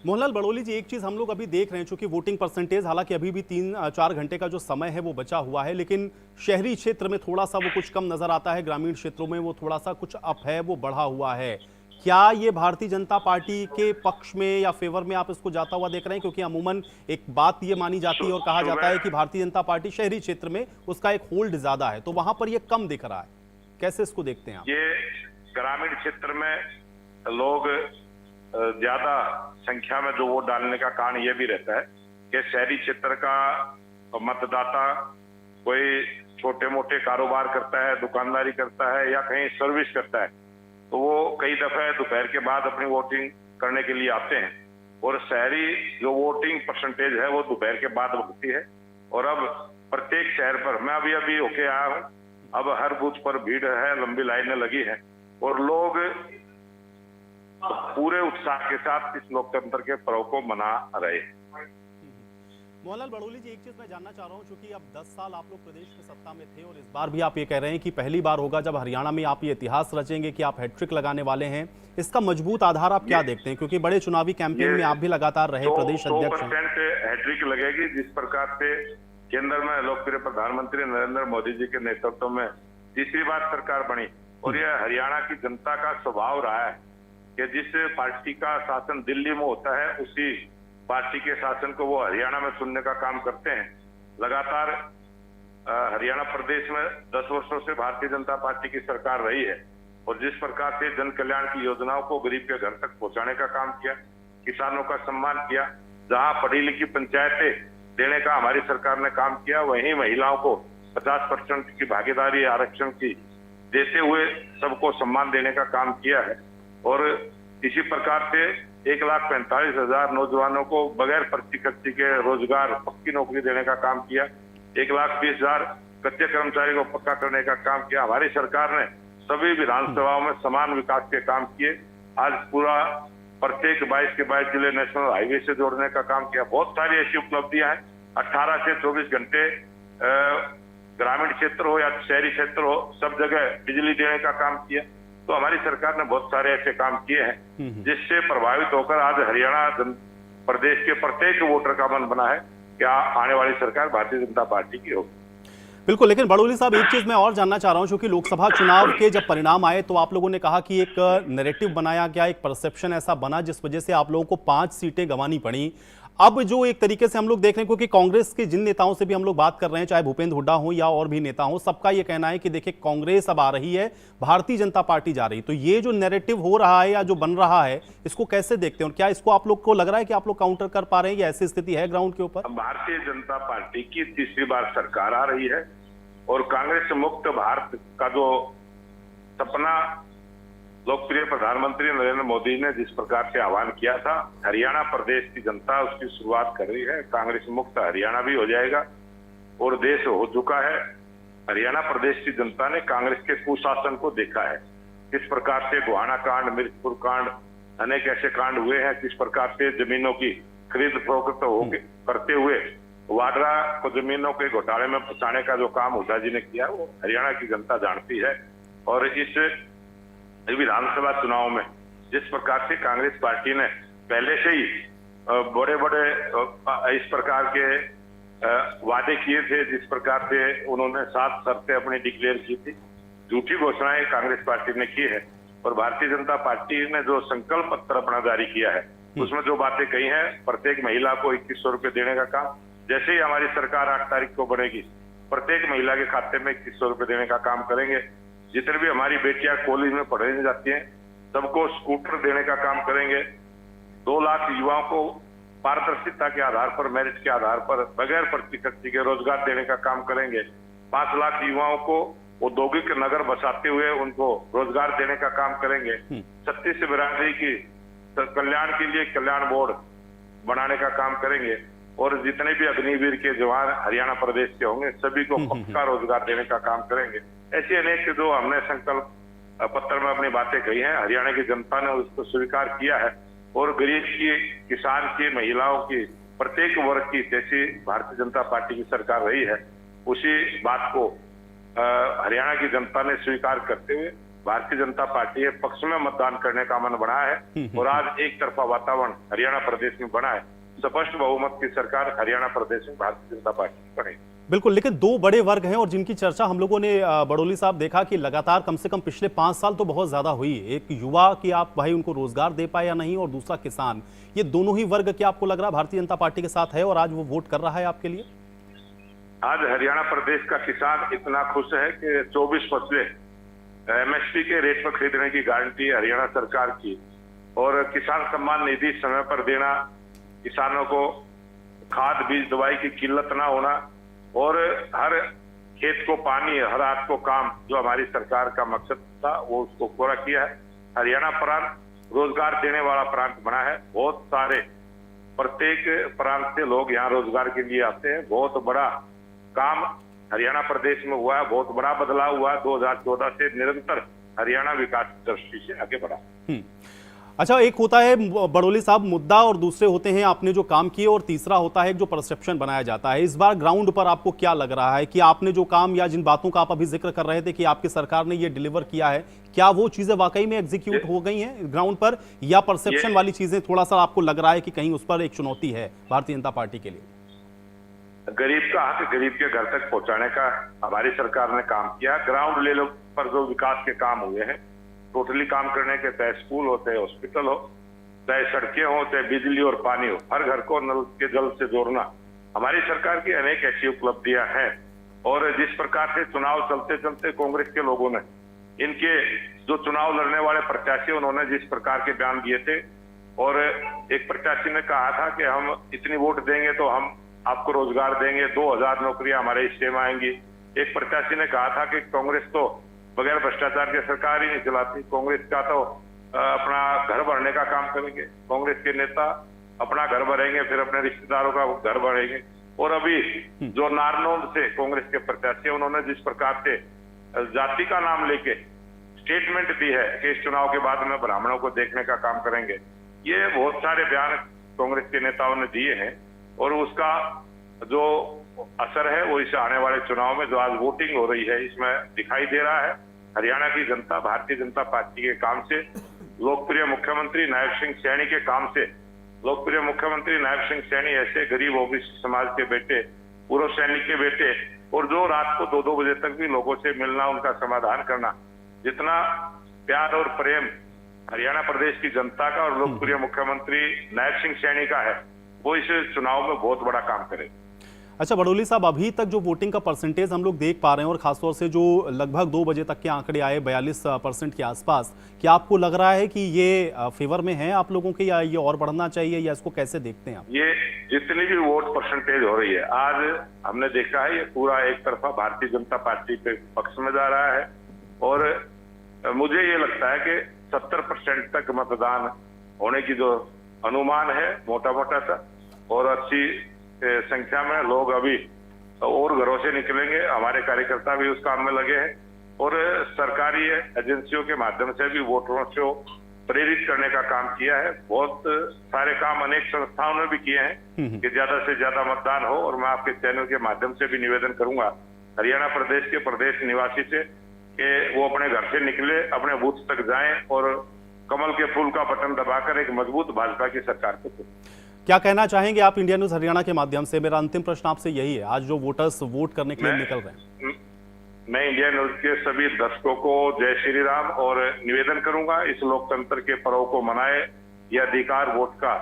मोहनलाल बड़ोली जी, एक चीज हम लोग अभी देख रहे हैं, चूंकि वोटिंग परसेंटेज हालांकि अभी भी 3-4 घंटे का जो समय है वो बचा हुआ है, लेकिन शहरी क्षेत्र में थोड़ा सा वो कुछ कम नजर आता है, ग्रामीण क्षेत्रों में वो थोड़ा सा कुछ अप है, वो बढ़ा हुआ है। क्या ये भारतीय जनता पार्टी के पक्ष में या फेवर में आप इसको जाता हुआ देख रहे हैं? क्योंकि अमूमन एक बात ये मानी जाती है और कहा जाता है कि भारतीय जनता पार्टी शहरी क्षेत्र में उसका एक होल्ड ज्यादा है, तो वहां पर ये कम दिख रहा है। कैसे इसको देखते हैं आप? ये ग्रामीण क्षेत्र में लोग ज्यादा संख्या में जो वोट डालने का कारण ये भी रहता है कि शहरी क्षेत्र का मतदाता कोई छोटे मोटे कारोबार करता है, दुकानदारी करता है या कहीं सर्विस करता है, तो वो कई दफे दोपहर के बाद अपनी वोटिंग करने के लिए आते हैं। और शहरी जो वोटिंग परसेंटेज है वो दोपहर के बाद होती है। और अब प्रत्येक शहर पर, मैं अभी होके आया हूँ, अब हर बूथ पर भीड़ है, लंबी लाइनें लगी है। और लोग पूरे उत्साह के साथ इस लोकतंत्र के पर्व को मना रहे हैं। मोहनलाल बड़ोली जी, एक चीज मैं जानना चाह रहा हूं, क्योंकि अब 10 साल आप लोग प्रदेश में सत्ता में थे और इस बार भी आप ये कह रहे हैं कि पहली बार होगा जब हरियाणा में आप ये इतिहास रचेंगे कि आप हैट्रिक लगाने वाले हैं। इसका मजबूत आधार आप क्या देखते हैं, क्योंकि बड़े चुनावी कैंपेन में आप भी लगातार रहे, प्रदेश अध्यक्ष हैं। 100% हैट्रिक लगेगी। जिस प्रकार से केंद्र में लोकप्रिय प्रधानमंत्री नरेंद्र मोदी जी के नेतृत्व में तीसरी बार सरकार बनी और यह हरियाणा की जनता का स्वभाव रहा है कि जिस पार्टी का शासन दिल्ली में होता है उसी पार्टी के शासन को वो हरियाणा में सुनने का काम करते हैं। लगातार हरियाणा प्रदेश में 10 वर्षों से भारतीय जनता पार्टी की सरकार रही है और जिस प्रकार से जन कल्याण की योजनाओं को गरीब के घर तक पहुंचाने का काम किया, किसानों का सम्मान किया, जहां पढ़ी लिखी पंचायतें देने का हमारी सरकार ने काम किया, वहीं महिलाओं को 50% की भागीदारी आरक्षण की देते हुए सबको सम्मान देने का काम किया है। और इसी प्रकार से 1,45,000 नौजवानों को बगैर पर्ची खर्ची के रोजगार, पक्की नौकरी देने का काम किया। 1,20,000 कच्चे कर्मचारी को पक्का करने का काम किया। हमारी सरकार ने सभी विधानसभाओं में समान विकास के काम किए। आज पूरा प्रत्येक 22 के 22 जिले नेशनल हाईवे से जोड़ने का काम किया। बहुत सारी ऐसी उपलब्धियां हैं। 18 से 24 घंटे ग्रामीण क्षेत्र हो या शहरी क्षेत्र हो, सब जगह बिजली देने का काम किया। तो हमारी सरकार ने बहुत सारे ऐसे काम किए हैं जिससे प्रभावित होकर आज हरियाणा प्रदेश के प्रत्येक वोटर का मन बना है कि आने वाली सरकार भारतीय जनता पार्टी की होगी। बिल्कुल, लेकिन बड़ोली साहब, एक चीज मैं और जानना चाह रहा हूं, क्योंकि लोकसभा चुनाव के जब परिणाम आए तो आप लोगों ने कहा कि एक नैरेटिव बनाया गया, एक परसेप्शन ऐसा बना जिस वजह से आप लोगों को 5 सीटें गंवानी पड़ी। अब जो एक तरीके से हम लोग देख रहे हैं, क्योंकि कांग्रेस के जिन नेताओं से भी हम लोग बात कर रहे हैं, चाहे भूपेंद्र हुड्डा हो या और भी नेता हो, सबका ये कहना है कि देखिए कांग्रेस अब आ रही है, भारतीय जनता पार्टी जा रही है। तो ये जो नैरेटिव हो रहा है या जो बन रहा है, इसको कैसे देखते हैं और क्या इसको आप लोग को लग रहा है कि आप लोग काउंटर कर पा रहे हैं या ऐसी स्थिति है ग्राउंड के ऊपर? भारतीय जनता पार्टी की तीसरी बार सरकार आ रही है और कांग्रेस मुक्त भारत का जो सपना लोकप्रिय प्रधानमंत्री नरेंद्र मोदी ने जिस प्रकार से आह्वान किया था, हरियाणा प्रदेश की जनता उसकी शुरुआत कर रही है। कांग्रेस मुक्त हरियाणा भी हो जाएगा और देश हो चुका है। हरियाणा प्रदेश की जनता ने कांग्रेस के कुशासन को देखा है, किस प्रकार से गोहाना कांड, मिर्चपुर कांड, अनेक ऐसे कांड हुए हैं, किस प्रकार से जमीनों की खरीद फरोख्त करते हुए वाड्रा को जमीनों के घोटाले में फंसाने का जो काम हुड्डा जी ने किया, वो हरियाणा की जनता जानती है। और इस विधानसभा चुनाव में जिस प्रकार से कांग्रेस पार्टी ने पहले से ही बड़े बड़े इस प्रकार के वादे किए थे, जिस प्रकार से उन्होंने 7 शर्तें अपनी डिक्लेयर की थी, झूठी घोषणाएं कांग्रेस पार्टी ने की है। और भारतीय जनता पार्टी ने जो संकल्प पत्र अपना जारी किया है, उसमें जो बातें कही हैं, प्रत्येक महिला को 2100 रुपए देने का काम, जैसे ही हमारी सरकार 8 तारीख को बनेगी, प्रत्येक महिला के खाते में 2100 रुपए देने का काम करेंगे। जितने भी हमारी बेटियां कॉलेज में पढ़ने जाती हैं, सबको स्कूटर देने का काम करेंगे। 2 लाख युवाओं को पारदर्शिता के आधार पर, मेरिट के आधार पर, बगैर पर्ची खर्ची के रोजगार देने का काम करेंगे। 5 लाख युवाओं को औद्योगिक नगर बसाते हुए उनको रोजगार देने का काम करेंगे। 36 बिरादरी की कल्याण के लिए कल्याण बोर्ड बनाने का काम करेंगे। और जितने भी अग्निवीर के जवान हरियाणा प्रदेश के होंगे, सभी को पक्का रोजगार देने का काम करेंगे। ऐसे अनेक जो हमने संकल्प पत्र में अपनी बातें कही हैं, हरियाणा की जनता ने उसको स्वीकार किया है। और गरीब की, किसान की, महिलाओं की, प्रत्येक वर्ग की, जैसी भारतीय जनता पार्टी की सरकार रही है, उसी बात को हरियाणा की जनता ने स्वीकार करते हुए भारतीय जनता पार्टी के पक्ष में मतदान करने का मन बना है। और आज एक तरफा वातावरण हरियाणा प्रदेश में बना है। स्पष्ट बहुमत की सरकार हरियाणा प्रदेश में भारतीय जनता पार्टी बनेगी। बिल्कुल, लेकिन 2 बड़े वर्ग हैं और जिनकी चर्चा हम लोगों ने बड़ोली साहब देखा कि लगातार कम से कम पिछले 5 साल तो बहुत ज्यादा हुई। एक युवा कि आप भाई उनको रोजगार दे पाए या नहीं, और दूसरा किसान। ये दोनों ही वर्ग क्या आपको लग रहा है भारतीय जनता पार्टी के साथ है और आज वो वोट कर रहा है आपके लिए? आज हरियाणा प्रदेश का किसान इतना खुश है कि 24 फसलें MSP के रेट पर खरीदने की गारंटी हरियाणा सरकार की, और किसान सम्मान निधि समय पर देना, किसानों को खाद बीज दवाई की किल्लत ना होना, और हर खेत को पानी, हर हाथ को काम, जो हमारी सरकार का मकसद था वो उसको पूरा किया है। हरियाणा प्रांत रोजगार देने वाला प्रांत बना है। बहुत सारे प्रत्येक प्रांत से लोग यहाँ रोजगार के लिए आते हैं। बहुत बड़ा काम हरियाणा प्रदेश में हुआ है, बहुत बड़ा बदलाव हुआ है। 2014 से निरंतर हरियाणा विकास दृष्टि से आगे बढ़ा। अच्छा, एक होता है बड़ोली साहब मुद्दा और दूसरे होते हैं आपने जो काम किए और तीसरा होता है जो परसेप्शन बनाया जाता है। इस बार ग्राउंड पर आपको क्या लग रहा है कि आपने जो काम या जिन बातों का आप अभी जिक्र कर रहे थे कि आपकी सरकार ने ये डिलीवर किया है, क्या वो चीजें वाकई में एग्जीक्यूट हो गई हैं ग्राउंड पर, या परसेप्शन वाली चीजें थोड़ा सा आपको लग रहा है कि कहीं उस पर एक चुनौती है भारतीय जनता पार्टी के लिए? गरीब का हक गरीब के घर तक पहुंचाने का हमारी सरकार ने काम किया। ग्राउंड लेवल पर जो विकास के काम हुए हैं टोटली काम करने के, चाहे स्कूल हो, चाहे हॉस्पिटल हो, चाहे सड़कें हो, चाहे बिजली और पानी हो, हर घर को नल के जल से जोड़ना हमारी सरकार की अनेक ऐसी उपलब्धियां हैं। और जिस प्रकार से चुनाव चलते चलते कांग्रेस के लोगों ने, इनके जो चुनाव लड़ने वाले प्रत्याशी, उन्होंने जिस प्रकार के बयान दिए थे, और एक प्रत्याशी ने कहा था कि हम इतनी वोट देंगे तो हम आपको रोजगार देंगे, 2000 नौकरियां हमारे हिस्से में आएंगी। एक प्रत्याशी ने कहा था कि कांग्रेस तो बगैर भ्रष्टाचार के सरकार ही नहीं चलाती, कांग्रेस का तो अपना घर भरने का काम करेंगे, कांग्रेस के नेता अपना घर भरेंगे फिर अपने रिश्तेदारों का घर भरेंगे। और अभी जो नारनौल से कांग्रेस के प्रत्याशी, उन्होंने जिस प्रकार से जाति का नाम लेके स्टेटमेंट दी है कि इस चुनाव के बाद में ब्राह्मणों को देखने का काम करेंगे, ये बहुत सारे बयान कांग्रेस के नेताओं ने दिए हैं और उसका जो असर है वो इस आने वाले चुनाव में जो आज वोटिंग हो रही है इसमें दिखाई दे रहा है। हरियाणा की जनता भारतीय जनता पार्टी के काम से, लोकप्रिय मुख्यमंत्री नायब सिंह सैनी के काम से, लोकप्रिय मुख्यमंत्री नायब सिंह सैनी ऐसे गरीब ओबीसी समाज के बेटे, पूर्व सैनिक के बेटे, और जो रात को 2-2 बजे तक भी लोगों से मिलना, उनका समाधान करना, जितना प्यार और प्रेम हरियाणा प्रदेश की जनता का और लोकप्रिय मुख्यमंत्री नायब सिंह सैनी का है, वो इस चुनाव में बहुत बड़ा काम करे। अच्छा बड़ोली साहब, अभी तक जो वोटिंग का परसेंटेज हम लोग देख पा रहे हैं और खासतौर से जो लगभग 2 बजे तक के आंकड़े आए 42% के आसपास, क्या आपको लग रहा है कि ये फेवर में है आप लोगों के, या ये और बढ़ना चाहिए, या इसको कैसे देखते हैं आप? ये जितनी भी वोट परसेंटेज हो रही है, आज हमने देखा है ये पूरा एक तरफा भारतीय जनता पार्टी के पक्ष में जा रहा है। और मुझे ये लगता है कि 70% तक मतदान होने की जो अनुमान है मोटा मोटा सा, और अच्छी संख्या में लोग अभी और घरों से निकलेंगे। हमारे कार्यकर्ता भी उस काम में लगे हैं और सरकारी एजेंसियों के माध्यम से भी वोटरों को प्रेरित करने का काम किया है। बहुत सारे काम अनेक संस्थाओं ने भी किए हैं कि ज्यादा से ज्यादा मतदान हो। और मैं आपके चैनल के माध्यम से भी निवेदन करूंगा हरियाणा प्रदेश के प्रदेश निवासी से कि वो अपने घर से निकले, अपने बूथ तक जाएं और कमल के फूल का बटन दबाकर एक मजबूत भाजपा की सरकार को चुनें। क्या कहना चाहेंगे आप इंडिया न्यूज हरियाणा के माध्यम से? मेरा अंतिम प्रश्न आपसे यही है, आज जो वोटर्स वोट करने के लिए निकल रहे हैं। मैं इंडिया न्यूज के सभी दर्शकों को जय श्री राम और निवेदन करूंगा, इस लोकतंत्र के पर्व को मनाए। यह अधिकार वोट का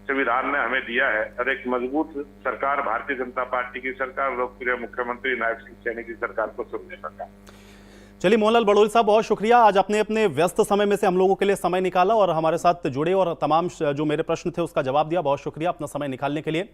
संविधान ने हमें दिया है और एक मजबूत सरकार, भारतीय जनता पार्टी की सरकार, लोकप्रिय मुख्यमंत्री नायब सिंह सैनी की सरकार को चुनने का। चलिए मोहनलाल बड़ोली साहब, बहुत शुक्रिया, आज अपने अपने व्यस्त समय में से हम लोगों के लिए समय निकाला और हमारे साथ जुड़े और तमाम जो मेरे प्रश्न थे उसका जवाब दिया। बहुत शुक्रिया अपना समय निकालने के लिए।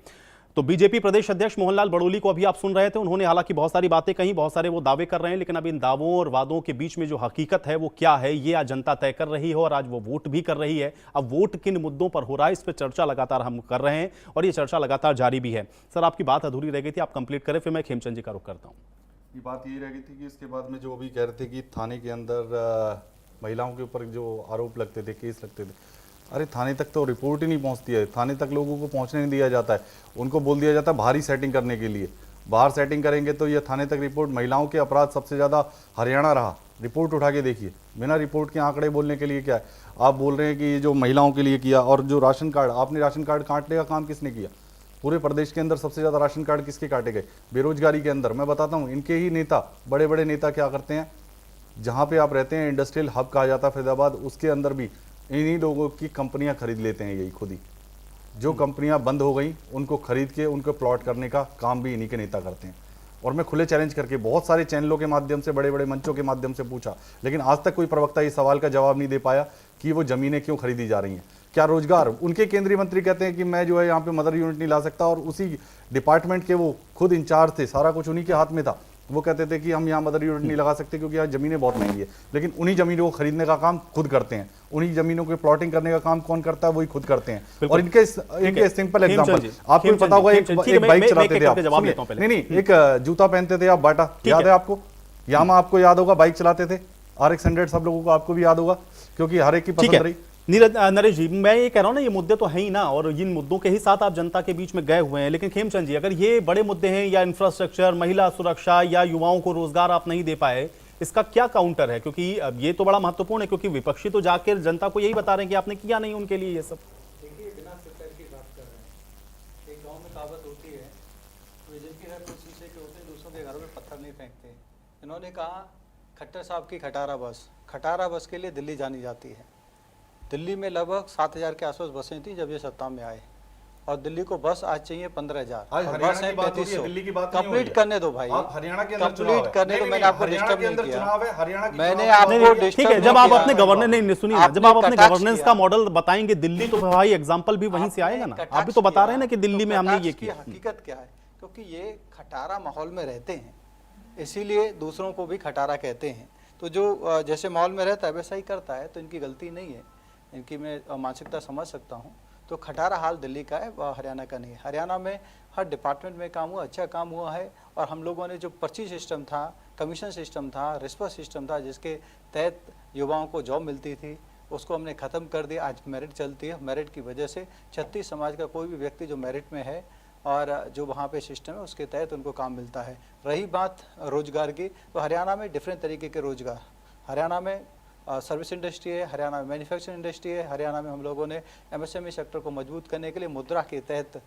तो बीजेपी प्रदेश अध्यक्ष मोहनलाल बड़ोली को अभी आप सुन रहे थे, उन्होंने हालांकि बहुत सारी बातें कही, बहुत सारे वो दावे कर रहे हैं, लेकिन अब इन दावों और वादों के बीच में जो हकीकत है वो क्या है, ये आज जनता तय कर रही है और आज वो वोट भी कर रही है। अब वोट किन मुद्दों पर हो रहा है इस पर चर्चा लगातार हम कर रहे हैं और ये चर्चा लगातार जारी भी है। सर, आपकी बात अधूरी रह गई थी, आप कंप्लीट करें, फिर मैं खेमचंद जी का रुख करता हूँ। ये बात यही रह गई थी कि इसके बाद में जो अभी कह रहे थे कि थाने के अंदर महिलाओं के ऊपर जो आरोप लगते थे, केस लगते थे, अरे थाने तक तो रिपोर्ट ही नहीं पहुंचती है, थाने तक लोगों को पहुंचने नहीं दिया जाता है। उनको बोल दिया जाता है बाहरी सेटिंग करने के लिए, बाहर सेटिंग करेंगे तो ये थाने तक रिपोर्ट। महिलाओं के अपराध सबसे ज़्यादा हरियाणा रहा, रिपोर्ट उठा के देखिए, बिना रिपोर्ट के आंकड़े बोलने के लिए क्या है। आप बोल रहे हैं कि ये जो महिलाओं के लिए किया, और जो राशन कार्ड, आपने राशन कार्ड काटने का काम किसने किया? पूरे प्रदेश के अंदर सबसे ज़्यादा राशन कार्ड किसके काटे गए? बेरोजगारी के अंदर। मैं बताता हूँ, इनके ही नेता, बड़े बड़े नेता क्या करते हैं, जहाँ पे आप रहते हैं इंडस्ट्रियल हब कहा जाता है फरीदाबाद, उसके अंदर भी इन्हीं लोगों की कंपनियां खरीद लेते हैं, यही खुद ही। जो कंपनियां बंद हो गई उनको खरीद के उनको प्लॉट करने का काम भी इन्हीं के नेता करते हैं। और मैं खुले चैलेंज करके बहुत सारे चैनलों के माध्यम से, बड़े बड़े मंचों के माध्यम से पूछा, लेकिन आज तक कोई प्रवक्ता इस सवाल का जवाब नहीं दे पाया कि वो जमीनें क्यों खरीदी जा रही हैं। क्या रोजगार? उनके केंद्रीय मंत्री कहते हैं कि मैं जो है यहाँ पे मदर यूनिट नहीं ला सकता, और उसी डिपार्टमेंट के वो खुद इंचार्ज थे, सारा कुछ उन्हीं के हाथ में था। वो कहते थे कि हम यहाँ मदर यूनिट नहीं लगा सकते क्योंकि यहाँ ज़मीनें बहुत महंगी है, लेकिन उन्हीं ज़मीनों को खरीदने का काम खुद करते हैं, उन्हीं ज़मीनों के प्लॉटिंग करने का काम कौन करता है? वही खुद करते हैं। और इनके सिंपल एग्जांपल आपको पता होगा, एक बाइक चलाते थे आप, नहीं एक जूता पहनते थे आप, बाटा, याद है आपको? यामा, आपको याद होगा, बाइक चलाते थे, RX-100 सब लोगों को, आपको भी याद होगा, क्योंकि हर एक की ठीक पसंद है रही। नरेश जी, मैं ये कह रहा हूं ना, ये मुद्दे तो है ही ना, और इन मुद्दों के ही साथ आप जनता के बीच में गए हुए हैं। लेकिन खेमचंद जी, अगर ये बड़े मुद्दे हैं, या इंफ्रास्ट्रक्चर, महिला सुरक्षा, या युवाओं को रोजगार आप नहीं दे पाए, इसका क्या काउंटर है? क्योंकि अब ये तो बड़ा महत्वपूर्ण है, क्योंकि विपक्षी तो जाकर जनता को यही बता रहे हैं कि आपने किया नहीं उनके लिए ये सब। देखिए, बिना सिर की बात कर रहे हैं। एक गांव में कहावत होती है, जिनके घर कुछ शीशे के होते हैं, दूसरों के घरों में पत्थर नहीं फेंकते। इन्होंने कहा खट्टर साहब की खटारा बस के लिए दिल्ली जानी जाती है। दिल्ली में लगभग 7000 के आसपास बसें थी जब ये सत्ता में आए, और दिल्ली को बस आज चाहिए 15,000, आज और हरियाणा बस की है बात हो रही है, 3500। दिल्ली की बात नहीं हो कंप्लीट रही है। करने दो भाई, आप हरियाणा के अंदर चुनाव कंप्लीट है। करने दो। नहीं, मैंने नहीं, आपको हरियाणा डिस्टर्ब के नहीं अंदर किया। चुनाव है, हरियाणा की मैंने चुनाव है। आपको डिस्टर्ब ठीक है, नहीं जब आप किया। अपने गवर्नेंस नहीं सुनिए ना, जब आपने आप अपने कटाक्ष गवर्नेंस किया। का मॉडल बताएंगे दिल्ली, तो भाई एग्जांपल भी वहीं से आएगा ना। आप भी तो बता रहे हैं ना कि दिल्ली में हमने ये किया। हकीकत क्या है, क्योंकि ये खटारा माहौल में रहते हैं, इसीलिए दूसरों को भी खटारा कहते हैं। तो जो जैसे माहौल में रहता है वैसा ही करता है, तो इनकी गलती नहीं है, इनकी मैं मानसिकता समझ सकता हूँ। तो खटारा हाल दिल्ली का है, हरियाणा का नहीं है। हरियाणा में हर डिपार्टमेंट में काम हुआ, अच्छा काम हुआ है। और हम लोगों ने जो पर्ची सिस्टम था, कमीशन सिस्टम था, रिश्वत सिस्टम था, जिसके तहत युवाओं को जॉब मिलती थी, उसको हमने ख़त्म कर दिया। आज मेरिट चलती है। मेरिट की वजह से 36 समाज का कोई भी व्यक्ति जो मेरिट में है और जो वहाँ पे सिस्टम है उसके तहत उनको काम मिलता है। रही बात रोजगार की, तो हरियाणा में डिफरेंट तरीके के रोजगार, हरियाणा में सर्विस इंडस्ट्री है, हरियाणा में मैन्युफैक्चरिंग इंडस्ट्री है, हरियाणा में हम लोगों ने MSME सेक्टर को मजबूत करने के लिए मुद्रा के तहत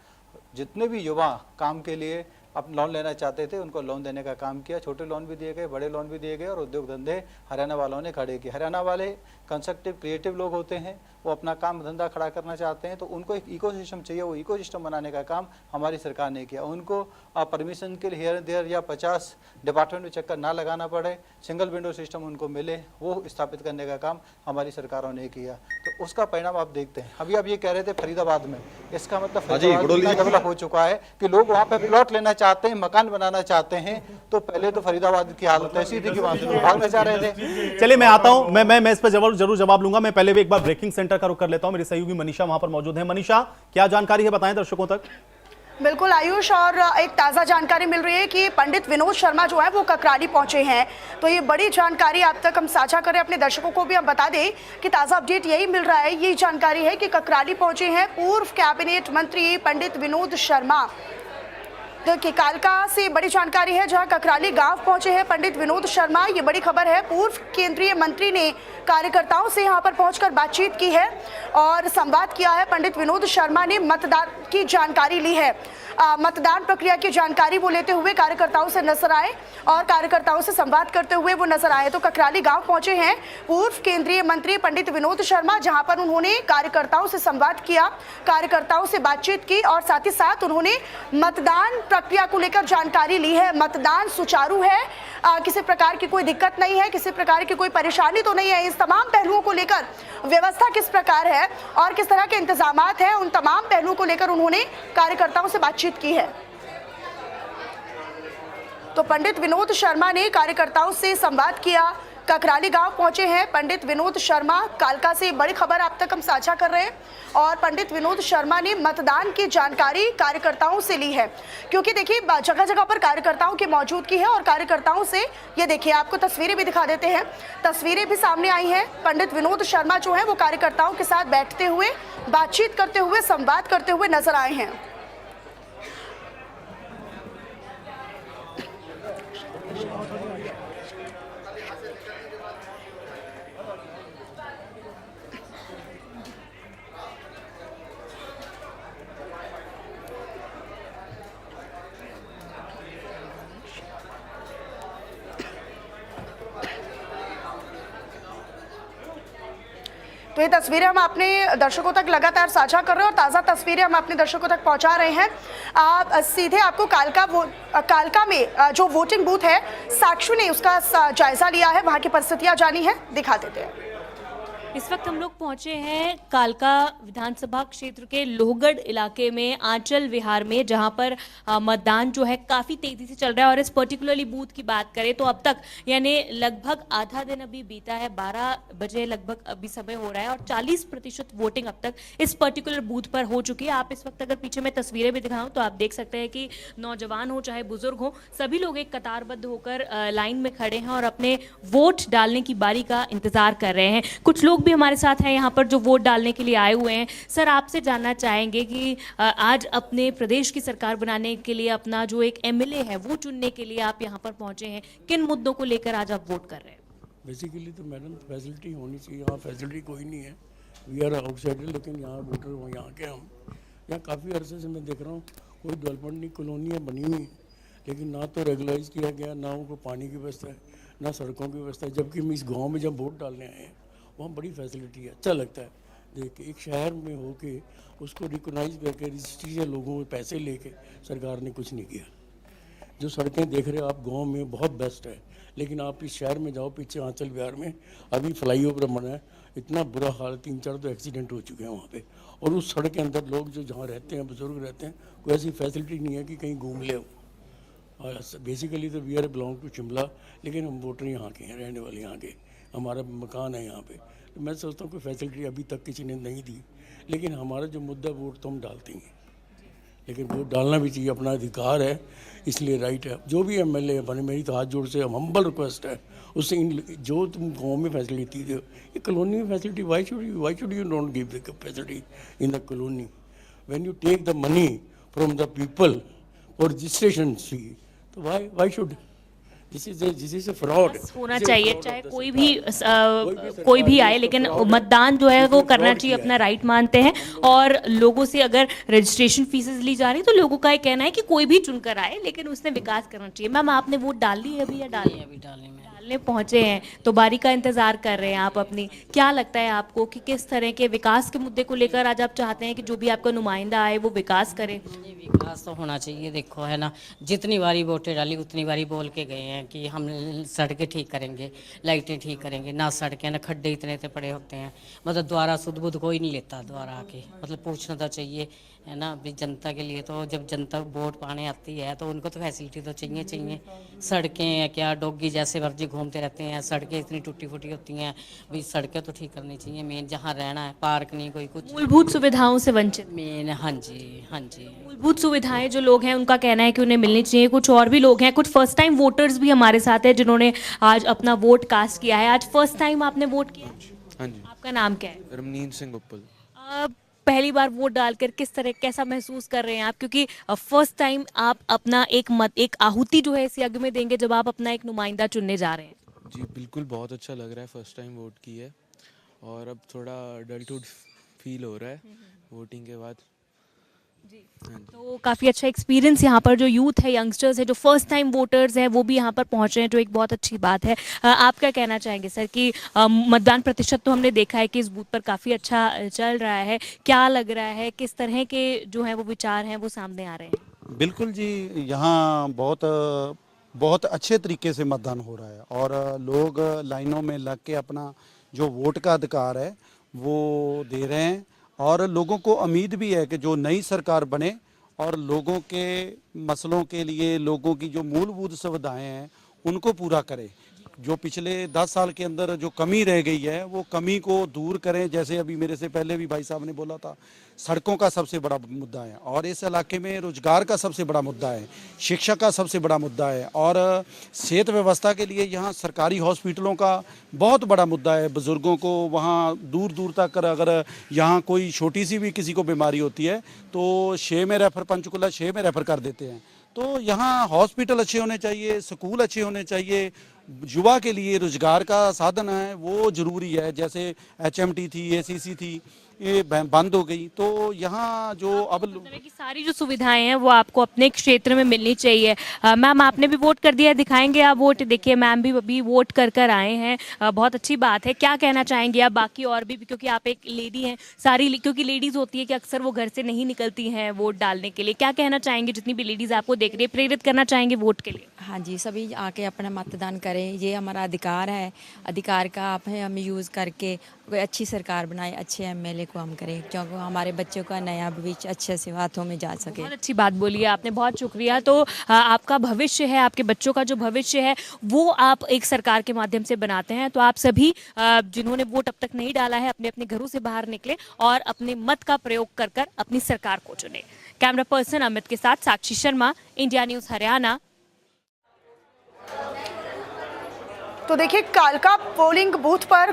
जितने भी युवा काम के लिए अब लोन लेना चाहते थे उनको लोन देने का काम किया। छोटे लोन भी दिए गए, बड़े लोन भी दिए गए, और उद्योग धंधे हरियाणा वालों ने खड़े किए। हरियाणा वाले कंस्ट्रक्टिव क्रिएटिव लोग होते हैं, वो अपना काम धंधा खड़ा करना चाहते हैं, तो उनको एक इकोसिस्टम चाहिए। वो इकोसिस्टम बनाने का काम हमारी सरकार ने किया। उनको परमिशन के लिए हियर एंड देयर या 50 डिपार्टमेंट में चक्कर ना लगाना पड़े, सिंगल विंडो सिस्टम उनको मिले, वो स्थापित करने का काम हमारी सरकारों ने किया। तो उसका परिणाम आप देखते हैं। अभी आप ये कह रहे थे फरीदाबाद में, इसका मतलब फरीदाबाद इतना डेवलप हो चुका है कि लोग वहाँ पे प्लॉट लेना चाहते हैं, मकान बनाना चाहते हैं। तो पहले तो फरीदाबाद की हालत ऐसी थी कि वहाँ से लोग भागना चाह रहे थे। चलिए, मैं आता हूं, मैं इस पर जरूर जवाब लूंगा। मैं पहले भी एक बार ब्रेकिंग सेंटर का रुख कर लेता हूं। मेरी सहयोगी मनीषा वहां पर मौजूद है। मनीषा, क्या जानकारी है, बताएं दर्शकों तक। बिल्कुल आयुष, और एक ताज़ा जानकारी मिल रही है कि पंडित विनोद शर्मा जो है वो ककराली पहुंचे हैं। तो ये बड़ी जानकारी आप तक हम साझा करें, अपने दर्शकों को भी हम बता दें कि ताज़ा अपडेट यही मिल रहा है। ये जानकारी है कि ककराली पहुंचे हैं पूर्व कैबिनेट मंत्री पंडित विनोद शर्मा। तो कि कालका से बड़ी जानकारी है, जहां ककराली गांव पहुंचे हैं पंडित विनोद शर्मा। ये बड़ी खबर है। पूर्व केंद्रीय मंत्री ने कार्यकर्ताओं से यहां पर पहुंचकर बातचीत की है और संवाद किया है। पंडित विनोद शर्मा ने मतदान की जानकारी ली है। मतदान प्रक्रिया की जानकारी वो लेते हुए कार्यकर्ताओं से नजर आए और कार्यकर्ताओं से संवाद करते हुए वो नजर आए। तो ककराली गांव पहुंचे हैं पूर्व केंद्रीय मंत्री पंडित विनोद शर्मा, जहां पर उन्होंने कार्यकर्ताओं से संवाद किया, कार्यकर्ताओं से बातचीत की और साथ ही साथ उन्होंने मतदान प्रक्रिया को लेकर जानकारी ली है। मतदान सुचारू है, किसी प्रकार की कोई दिक्कत नहीं है, किसी प्रकार की कोई परेशानी तो नहीं है। इस तमाम पहलुओं को लेकर व्यवस्था किस प्रकार है और किस तरह के इंतजामात हैं, उन तमाम पहलुओं को लेकर उन्होंने कार्यकर्ताओं से बातचीत की है। तो पंडित विनोद शर्मा ने कार्यकर्ताओं से संवाद किया। ककराली गांव पहुंचे हैं पंडित विनोद शर्मा। कालका से बड़ी खबर आप तक हम साझा कर रहे हैं और पंडित विनोद शर्मा ने मतदान की जानकारी कार्यकर्ताओं से ली है, क्योंकि देखिए जगह जगह पर कार्यकर्ताओं की मौजूदगी है और कार्यकर्ताओं से ये देखिए, आपको तस्वीरें भी दिखा देते हैं, तस्वीरें भी सामने आई हैं। पंडित विनोद शर्मा जो है वो कार्यकर्ताओं के साथ बैठते हुए, बातचीत करते हुए, संवाद करते हुए नजर आए हैं। तो ये तस्वीरें हम अपने दर्शकों तक लगातार साझा कर रहे हैं और ताज़ा तस्वीरें हम अपने दर्शकों तक पहुंचा रहे हैं। आप सीधे आपको कालका में जो वोटिंग बूथ है, साक्षी ने उसका जायजा लिया है, वहां की परिस्थितियां जानी है, दिखा देते हैं। इस वक्त हम लोग पहुंचे हैं कालका विधानसभा क्षेत्र के लोहगढ़ इलाके में आंचल विहार में, जहां पर मतदान जो है काफ़ी तेज़ी से चल रहा है। और इस पर्टिकुलरली बूथ की बात करें तो अब तक यानी लगभग आधा दिन अभी बीता है, 12 बजे लगभग अभी समय हो रहा है और 40% वोटिंग अब तक इस पर्टिकुलर बूथ पर हो चुकी है। आप इस वक्त अगर पीछे में तस्वीरें भी दिखाऊं तो आप देख सकते हैं कि नौजवान हो चाहे बुजुर्ग हो, सभी लोग एक कतारबद्ध होकर लाइन में खड़े हैं और अपने वोट डालने की बारी का इंतजार कर रहे हैं। कुछ लोग भी हमारे साथ हैं यहाँ पर जो वोट डालने के लिए आए हुए हैं। सर, आपसे जानना चाहेंगे कि आज अपने प्रदेश की सरकार बनाने के लिए अपना जो एक एमएलए है वो चुनने के लिए आप यहाँ पर पहुंचे हैं, किन मुद्दों को लेकर आज आप वोट कर रहे हैं? बेसिकली तो मैडम फैसिलिटी होनी चाहिए, यहाँ फैसिलिटी कोई नहीं है। वी आर आउटसाइडर, लेकिन यहाँ वोटर यहाँ के हम यहाँ काफ़ी अरसे से मैं देख रहा हूँ कोई डेवलपमेंट नहीं, कॉलोनियाँ बनी हुई हैं लेकिन ना तो रेगुलराइज किया गया, ना उनको पानी की व्यवस्था है, ना सड़कों की व्यवस्था है। जबकि हम इस गांव में जब वोट डालने आए हैं वहाँ बड़ी फैसिलिटी है, अच्छा लगता है देख के। एक शहर में होके उसको रिकोगनाइज करके रजिस्ट्री से लोगों को पैसे लेके सरकार ने कुछ नहीं किया। जो सड़कें देख रहे हो आप गांव में बहुत बेस्ट है, लेकिन आप इस शहर में जाओ, पीछे आंचल विहार में अभी फ्लाईओवर बना है, इतना बुरा हाल, 3-4 तो एक्सीडेंट हो चुके हैं वहाँ पे। और उस सड़क के अंदर लोग जो जहाँ रहते हैं, बुजुर्ग रहते हैं, कोई ऐसी फैसिलिटी नहीं है कि कहीं घूम ले। बेसिकली तो we are belong to Shimla, लेकिन हम वोटर यहाँ के हैं, रहने वाले यहाँ के, हमारा मकान है यहाँ पे। तो मैं सोचता हूँ कोई फैसिलिटी अभी तक किसी ने नहीं दी, लेकिन हमारा जो मुद्दा वोट तो हम डालते हैं, लेकिन वोट डालना भी चाहिए, अपना अधिकार है, इसलिए राइट है। जो भी एमएलए बने, मेरी तो हाथ जोड़ से हम्बल रिक्वेस्ट है उससे, जो तुम गांव में फैसिलिटी दो, ये कॉलोनी में facility why should you don't give the facility in the colony when you take the money from the people for registration fee, तो why should this is a fraud होना चाहिए। चाहे कोई भी आए, लेकिन मतदान जो है वो करना चाहिए, अपना राइट मानते हैं। और लोगों से अगर रजिस्ट्रेशन फीसेस ली जा रही तो लोगों का ये कहना है कि कोई भी चुनकर आए, लेकिन उसने विकास करना चाहिए। मैम, आपने वोट डाल ली है अभी या डालने पहुंचे हैं तो बारी का इंतजार कर रहे हैं आप अपनी, क्या लगता है आपको कि किस तरह के विकास के मुद्दे को लेकर आज आप चाहते हैं कि जो भी आपका नुमाइंदा आए वो विकास करे? विकास तो होना चाहिए। देखो है ना, जितनी बारी वोटें डाली उतनी बारी बोल के गए हैं कि हम सड़कें ठीक करेंगे, लाइटें ठीक करेंगे, ना सड़कें ना खड्डे इतने इतने पड़े होते हैं। मतलब द्वारा सुध बुध कोई नहीं लेता, द्वारा आके मतलब पूछना तो चाहिए है ना भी जनता के लिए। तो जब जनता वोट पाने आती है तो उनको तो फैसिलिटी तो चाहिए। सड़कें हैं क्या, डॉगी जैसे मर्जी घूमते रहते हैं, सड़कें इतनी टूटी फूटी होती हैं, भाई सड़कें तो ठीक करनी चाहिए। मेन जहाँ रहना है, पार्क नहीं कोई कुछ, मूलभूत सुविधाओं से वंचित मेन। हाँ जी मूलभूत सुविधाएं जो लोग हैं उनका कहना है कि उन्हें मिलनी चाहिए। कुछ और भी लोग हैं, कुछ फर्स्ट टाइम वोटर्स भी हमारे साथ हैं जिन्होंने आज अपना वोट कास्ट किया है। आज फर्स्ट टाइम आपने वोट किया? हाँ जी। आपका नाम क्या है? रमनीन सिंह उपल। पहली बार वोट डालकर कैसा महसूस कर रहे हैं आप? क्योंकि फर्स्ट टाइम आप अपना एक आहुति जो है इस यज्ञ में देंगे जब आप अपना एक नुमाइंदा चुनने जा रहे हैं। जी बिल्कुल, बहुत अच्छा लग रहा है, फर्स्ट टाइम वोट की है और अब थोड़ा अडल्टहुड फील हो रहा है वोटिंग के बाद। जी, तो काफ़ी अच्छा एक्सपीरियंस यहाँ पर जो यूथ है, यंगस्टर्स है, जो फर्स्ट टाइम वोटर्स हैं वो भी यहाँ पर पहुँच रहे हैं, जो एक बहुत अच्छी बात है। आप क्या कहना चाहेंगे सर कि मतदान प्रतिशत तो हमने देखा है कि इस बूथ पर काफ़ी अच्छा चल रहा है, क्या लग रहा है, किस तरह के जो है वो विचार हैं वो सामने आ रहे हैं? बिल्कुल जी, यहाँ बहुत अच्छे तरीके से मतदान हो रहा है और लोग लाइनों में लग के अपना जो वोट का अधिकार है वो दे रहे हैं। और लोगों को उम्मीद भी है कि जो नई सरकार बने और लोगों के मसलों के लिए, लोगों की जो मूलभूत सुविधाएं हैं उनको पूरा करे। जो पिछले 10 साल के अंदर जो कमी रह गई है वो कमी को दूर करें। जैसे अभी मेरे से पहले भी भाई साहब ने बोला था, सड़कों का सबसे बड़ा मुद्दा है और इस इलाके में रोजगार का सबसे बड़ा मुद्दा है, शिक्षा का सबसे बड़ा मुद्दा है और सेहत व्यवस्था के लिए यहाँ सरकारी हॉस्पिटलों का बहुत बड़ा मुद्दा है। बुज़ुर्गों को वहाँ दूर दूर तक अगर यहाँ कोई छोटी सी भी किसी को बीमारी होती है तो शे में रेफ़र, पंचकुला शे में रेफ़र कर देते हैं। तो यहाँ हॉस्पिटल अच्छे होने चाहिए, स्कूल अच्छे होने चाहिए, युवा के लिए रोजगार का साधन है वो ज़रूरी है। जैसे HMT थी, ACC थी, ये बंद हो गई, तो यहाँ जो अब की सारी जो सुविधाएं हैं वो आपको अपने क्षेत्र में मिलनी चाहिए। मैम, आपने भी वोट कर दिया, दिखाएंगे आप वोट? देखिए मैम भी अभी वोट कर आए हैं, बहुत अच्छी बात है। क्या कहना चाहेंगे आप बाकी और भी, क्योंकि आप एक लेडी हैं, क्योंकि लेडीज़ होती है कि अक्सर वो घर से नहीं निकलती हैं वोट डालने के लिए, क्या कहना चाहेंगे जितनी भी लेडीज़ आपको देख रही है, प्रेरित करना चाहेंगे वोट के लिए? हाँ जी, सभी आके अपना मतदान करें, ये हमारा अधिकार है। अधिकार का आप हम यूज़ करके कोई अच्छी सरकार बनाए, अच्छे एमएलए को हम करें, क्योंकि हमारे बच्चों का नया भविष्य अच्छे से हाथों में जा सके। बहुत अच्छी बात बोली है आपने, बहुत शुक्रिया। तो आपका भविष्य है, आपके बच्चों का जो भविष्य है वो आप एक सरकार के माध्यम से बनाते हैं। तो आप सभी जिन्होंने वोट अब तक नहीं डाला है, अपने अपने घरों से बाहर निकले और अपने मत का प्रयोग कर कर अपनी सरकार को चुने। कैमरा पर्सन अमित के साथ साक्षी शर्मा, इंडिया न्यूज हरियाणा। तो देखिए, कालका पोलिंग बूथ पर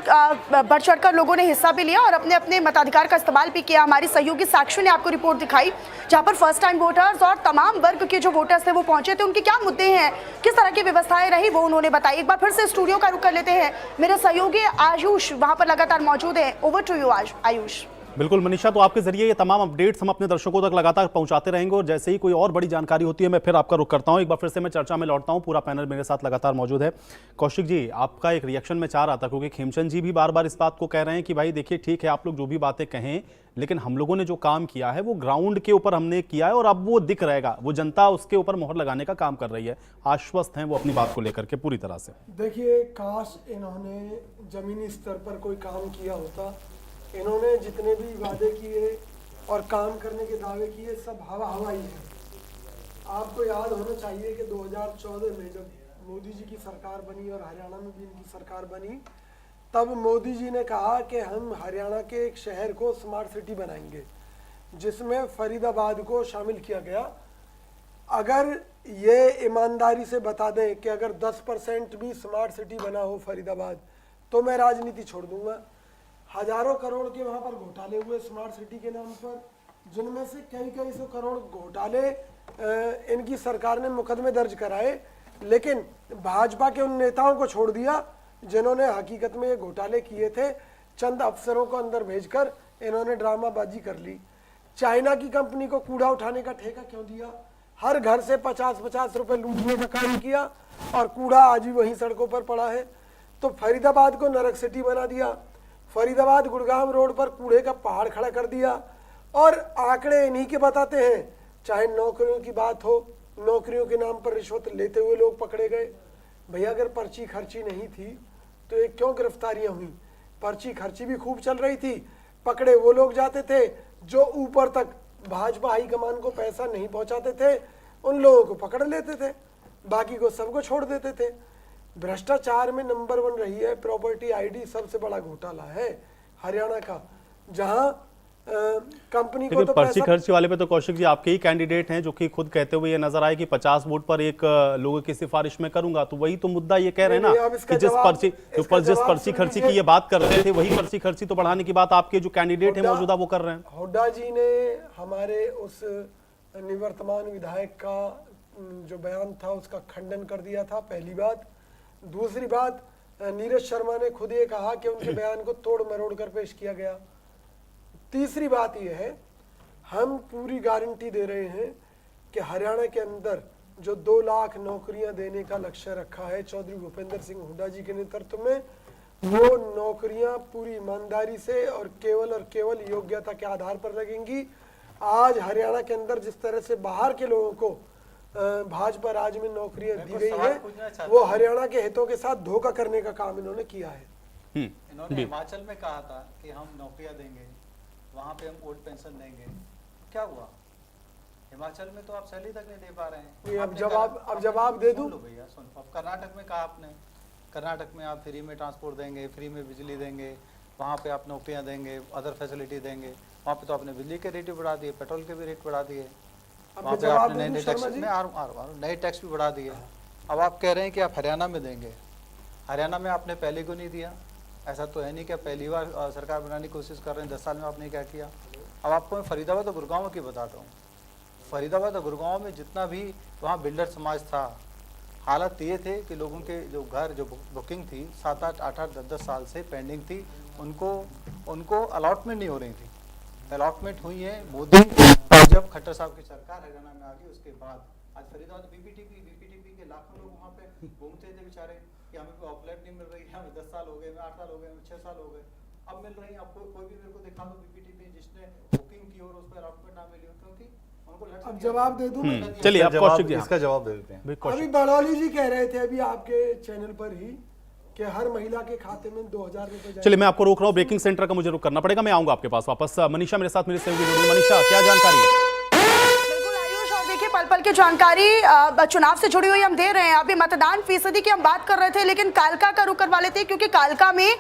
बढ़ चढ़कर लोगों ने हिस्सा भी लिया और अपने अपने मताधिकार का इस्तेमाल भी किया। हमारी सहयोगी साक्षी ने आपको रिपोर्ट दिखाई, जहां पर फर्स्ट टाइम वोटर्स और तमाम वर्ग के जो वोटर्स थे वो पहुंचे थे। उनके क्या मुद्दे हैं, किस तरह की व्यवस्थाएं रही, वो उन्होंने बताई। एक बार फिर से स्टूडियो का रुख कर लेते हैं, मेरे सहयोगी आयुष वहां पर लगातार मौजूद है। Over to you Ayush. बिल्कुल मनीषा, तो आपके जरिए ये तमाम अपडेट्स हम अपने दर्शकों तक लगातार पहुंचाते रहेंगे और जैसे ही कोई और बड़ी जानकारी होती है मैं फिर आपका रुख करता हूं। एक बार फिर से मैं चर्चा में लौटता हूं, पूरा पैनल मेरे साथ लगातार मौजूद है। कौशिक जी, आपका एक रिएक्शन में चाह रहा था, क्योंकि खेमचंद जी भी बार बार इस बात को कह रहे हैं कि भाई देखिए ठीक है, आप लोग जो भी बातें कहें, लेकिन हम लोगों ने जो काम किया है वो ग्राउंड के ऊपर हमने किया है और अब वो दिख रहेगा, वो जनता उसके ऊपर मोहर लगाने का काम कर रही है। आश्वस्त हैं वो अपनी बात को लेकर के पूरी तरह से। देखिए, काश इन्होंने जमीनी स्तर पर कोई काम किया होता। इन्होंने जितने भी वादे किए और काम करने के दावे किए सब हवा ही है। आपको याद होना चाहिए कि 2014 में जब मोदी जी की सरकार बनी और हरियाणा में भी इनकी सरकार बनी, तब मोदी जी ने कहा कि हम हरियाणा के एक शहर को स्मार्ट सिटी बनाएंगे, जिसमें फरीदाबाद को शामिल किया गया। अगर ये ईमानदारी से बता दें कि अगर 10% भी स्मार्ट सिटी बना हो फरीदाबाद, तो मैं राजनीति छोड़ दूंगा। हजारों करोड़ के वहाँ पर घोटाले हुए स्मार्ट सिटी के नाम पर, जिनमें से कई सौ करोड़ घोटाले इनकी सरकार ने मुकदमे दर्ज कराए, लेकिन भाजपा के उन नेताओं को छोड़ दिया जिन्होंने हकीकत में ये घोटाले किए थे। चंद अफसरों को अंदर भेजकर इन्होंने ड्रामाबाजी कर ली। चाइना की कंपनी को कूड़ा उठाने का ठेका क्यों दिया? हर घर से 50-50 रुपए लूटने का काम किया और कूड़ा आज भी वहीं सड़कों पर पड़ा है। तो फरीदाबाद को नरक सिटी बना दिया। फरीदाबाद गुड़गांव रोड पर कूड़े का पहाड़ खड़ा कर दिया और आंकड़े इन्हीं के बताते हैं। चाहे नौकरियों की बात हो, नौकरियों के नाम पर रिश्वत लेते हुए लोग पकड़े गए। भैया, अगर पर्ची खर्ची नहीं थी तो ये क्यों गिरफ्तारियां हुई? पर्ची खर्ची भी खूब चल रही थी। पकड़े वो लोग जाते थे जो ऊपर तक भाजपा हाईकमान को पैसा नहीं पहुंचाते थे, उन लोगों को पकड़ लेते थे, बाकी को सबको छोड़ देते थे। भ्रष्टाचार में नंबर 1 रही है प्रॉपर्टी आईडी, सबसे बड़ा घोटाला है हरियाणा का, जहां कंपनी को तो पर्ची खर्ची वाले पे तो कौशिक जी आपके ही कैंडिडेट हैं जो कि खुद कहते हुए ये नजर आए कि 50 वोट पर एक लोगों की सिफारिश में करूंगा। तो वही तो मुद्दा ये कह रहे हैं ना कि जिस पर्ची खर्ची की ये बात कर रहे थे, वही पर्ची खर्ची तो बढ़ाने की बात आपके जो कैंडिडेट है मौजूदा वो कर रहे हैं। हुड्डा जी ने हमारे उस निवर्तमान विधायक का जो बयान था उसका खंडन कर दिया था, पहली बात। दूसरी बात, नीरज शर्मा ने खुद ये कहा कि उनके बयान को तोड़ मरोड़ कर पेश किया गया। तीसरी बात यह है, हम पूरी गारंटी दे रहे हैं कि हरियाणा के अंदर जो 2 लाख नौकरियां देने का लक्ष्य रखा है चौधरी भूपेंद्र सिंह हुड्डा जी के नेतृत्व में, वो नौकरियां पूरी ईमानदारी से और केवल योग्यता के आधार पर लगेंगी। आज हरियाणा के अंदर जिस तरह से बाहर के लोगों को भाजपा राज में नौकरियां दी गई है, वो हरियाणा के हितों के साथ धोखा करने का काम इन्होंने किया है। इन्होंने हिमाचल में कहा था कि हम नौकरियां देंगे, वहां पे हम ओल्ड पेंशन देंगे। क्या हुआ? हिमाचल में तो आप सैलरी तक नहीं दे पा रहे हैं। अब जवाब दे दूं भैया, सुन। अब कर्नाटक में कहा आपने, कर्नाटक में आप फ्री में ट्रांसपोर्ट देंगे, फ्री में बिजली देंगे, वहाँ पे आप नौकरियाँ देंगे, अदर फैसिलिटी देंगे। वहाँ पे तो आपने बिजली के रेट भी बढ़ा दिए, पेट्रोल के भी रेट बढ़ा दिए, वहाँ पे आपने नए टैक्स में नए टैक्स भी बढ़ा दिए। अब आप कह रहे हैं कि आप हरियाणा में देंगे। हरियाणा में आपने पहले को नहीं दिया। ऐसा तो है नहीं कि पहली बार सरकार बनाने की कोशिश कर रहे हैं। 10 साल में आपने क्या किया? अब आपको मैं फरीदाबाद और गुड़गांव की बताता हूँ। फरीदाबाद और गुड़गांव में जितना भी वहाँ बिल्डर समाज था, हालत ये थे कि लोगों के जो घर जो बुकिंग थी 7-8, 8-8, 10-10 साल से पेंडिंग थी, उनको अलॉटमेंट नहीं हो रही थी। अलॉटमेंट हुई है मोदी और जब खट्टर साहब की सरकार हरियाणा में आ गई उसके बाद। आज फरीदाबाद बीपीटीपी के लाखों लोग वहाँ पे घूमते थे बेचारे कि हमें कोई ऑपलेट नहीं मिल रही है, हमें 10 साल हो गए, 8 साल हो गए, 6 साल हो गए, अब मिल रही है। आपको कोई भी मेरे को दिखा दो बीपीटीपी जिसने बुकिंग की और उस पर अलॉटमेंट ना मिली हो, क्योंकि उनको अब जवाब दे दूं। चलिए आप कौशिक जी इसका जवाब दे देते हैं। अभी बड़ौली जी कह रहे थे अभी आपके चैनल पर ही कि हर महिला के खाते में 2000 रुपए जाएंगे। चलिए मैं आपको रोक रहा हूं, ब्रेकिंग सेंटर का मुझे रुक करना पड़ेगा, मैं आऊंगा आपके पास वापस। मनीषा मेरे साथ मेरे सहयोगी जुड़ी हैं। मनीषा, क्या जानकारी है? बिल्कुल आयुष, और देखिए पल पल की जानकारी चुनाव से जुड़ी हुई हम दे रहे हैं। अभी मतदान फीसदी की हम बात कर रहे थे, लेकिन कालका का रुख करवा लेते हैं, क्योंकि कालका में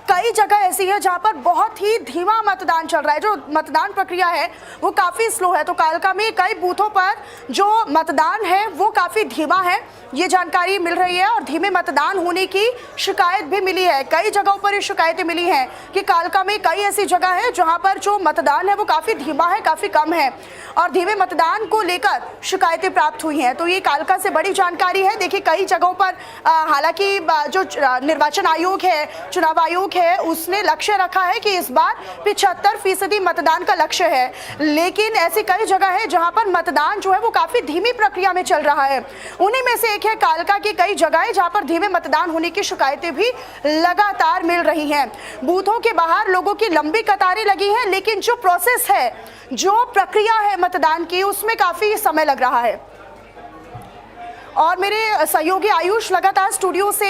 कई जगह ऐसी है जहां पर बहुत ही धीमा मतदान चल रहा है। जो मतदान प्रक्रिया है वो काफी स्लो है। तो कालका में कई बूथों पर जो मतदान है वो काफी धीमा है, ये जानकारी मिल रही है। और धीमे मतदान होने की शिकायत भी मिली है। कई जगहों पर ये शिकायतें मिली हैं कि कालका में कई ऐसी जगह है जहां पर जो मतदान है वो काफी धीमा है, काफी कम है, और धीमे मतदान को लेकर शिकायतें प्राप्त हुई हैं। तो ये कालका से बड़ी जानकारी है। देखिए कई जगहों पर हालांकि जो निर्वाचन आयोग है, चुनाव आयोग है, उसने लक्ष्य रखा है कि इस बार 75% मतदान का लक्ष्य है, लेकिन ऐसी कई जगह है जहां पर मतदान जो है वो काफी धीमी प्रक्रिया में चल रहा है। उन्हीं में से एक है कालका की कई जगहें जहां पर धीमे मतदान होने की शिकायतें भी लगातार मिल रही हैं। बूथों के बाहर लोगों की लंबी कतारें लगी हैं, लेकिन जो प्रोसेस है, जो प्रक्रिया है मतदान की, उसमें काफी समय लग रहा है। और मेरे सहयोगी आयुष लगातार स्टूडियो से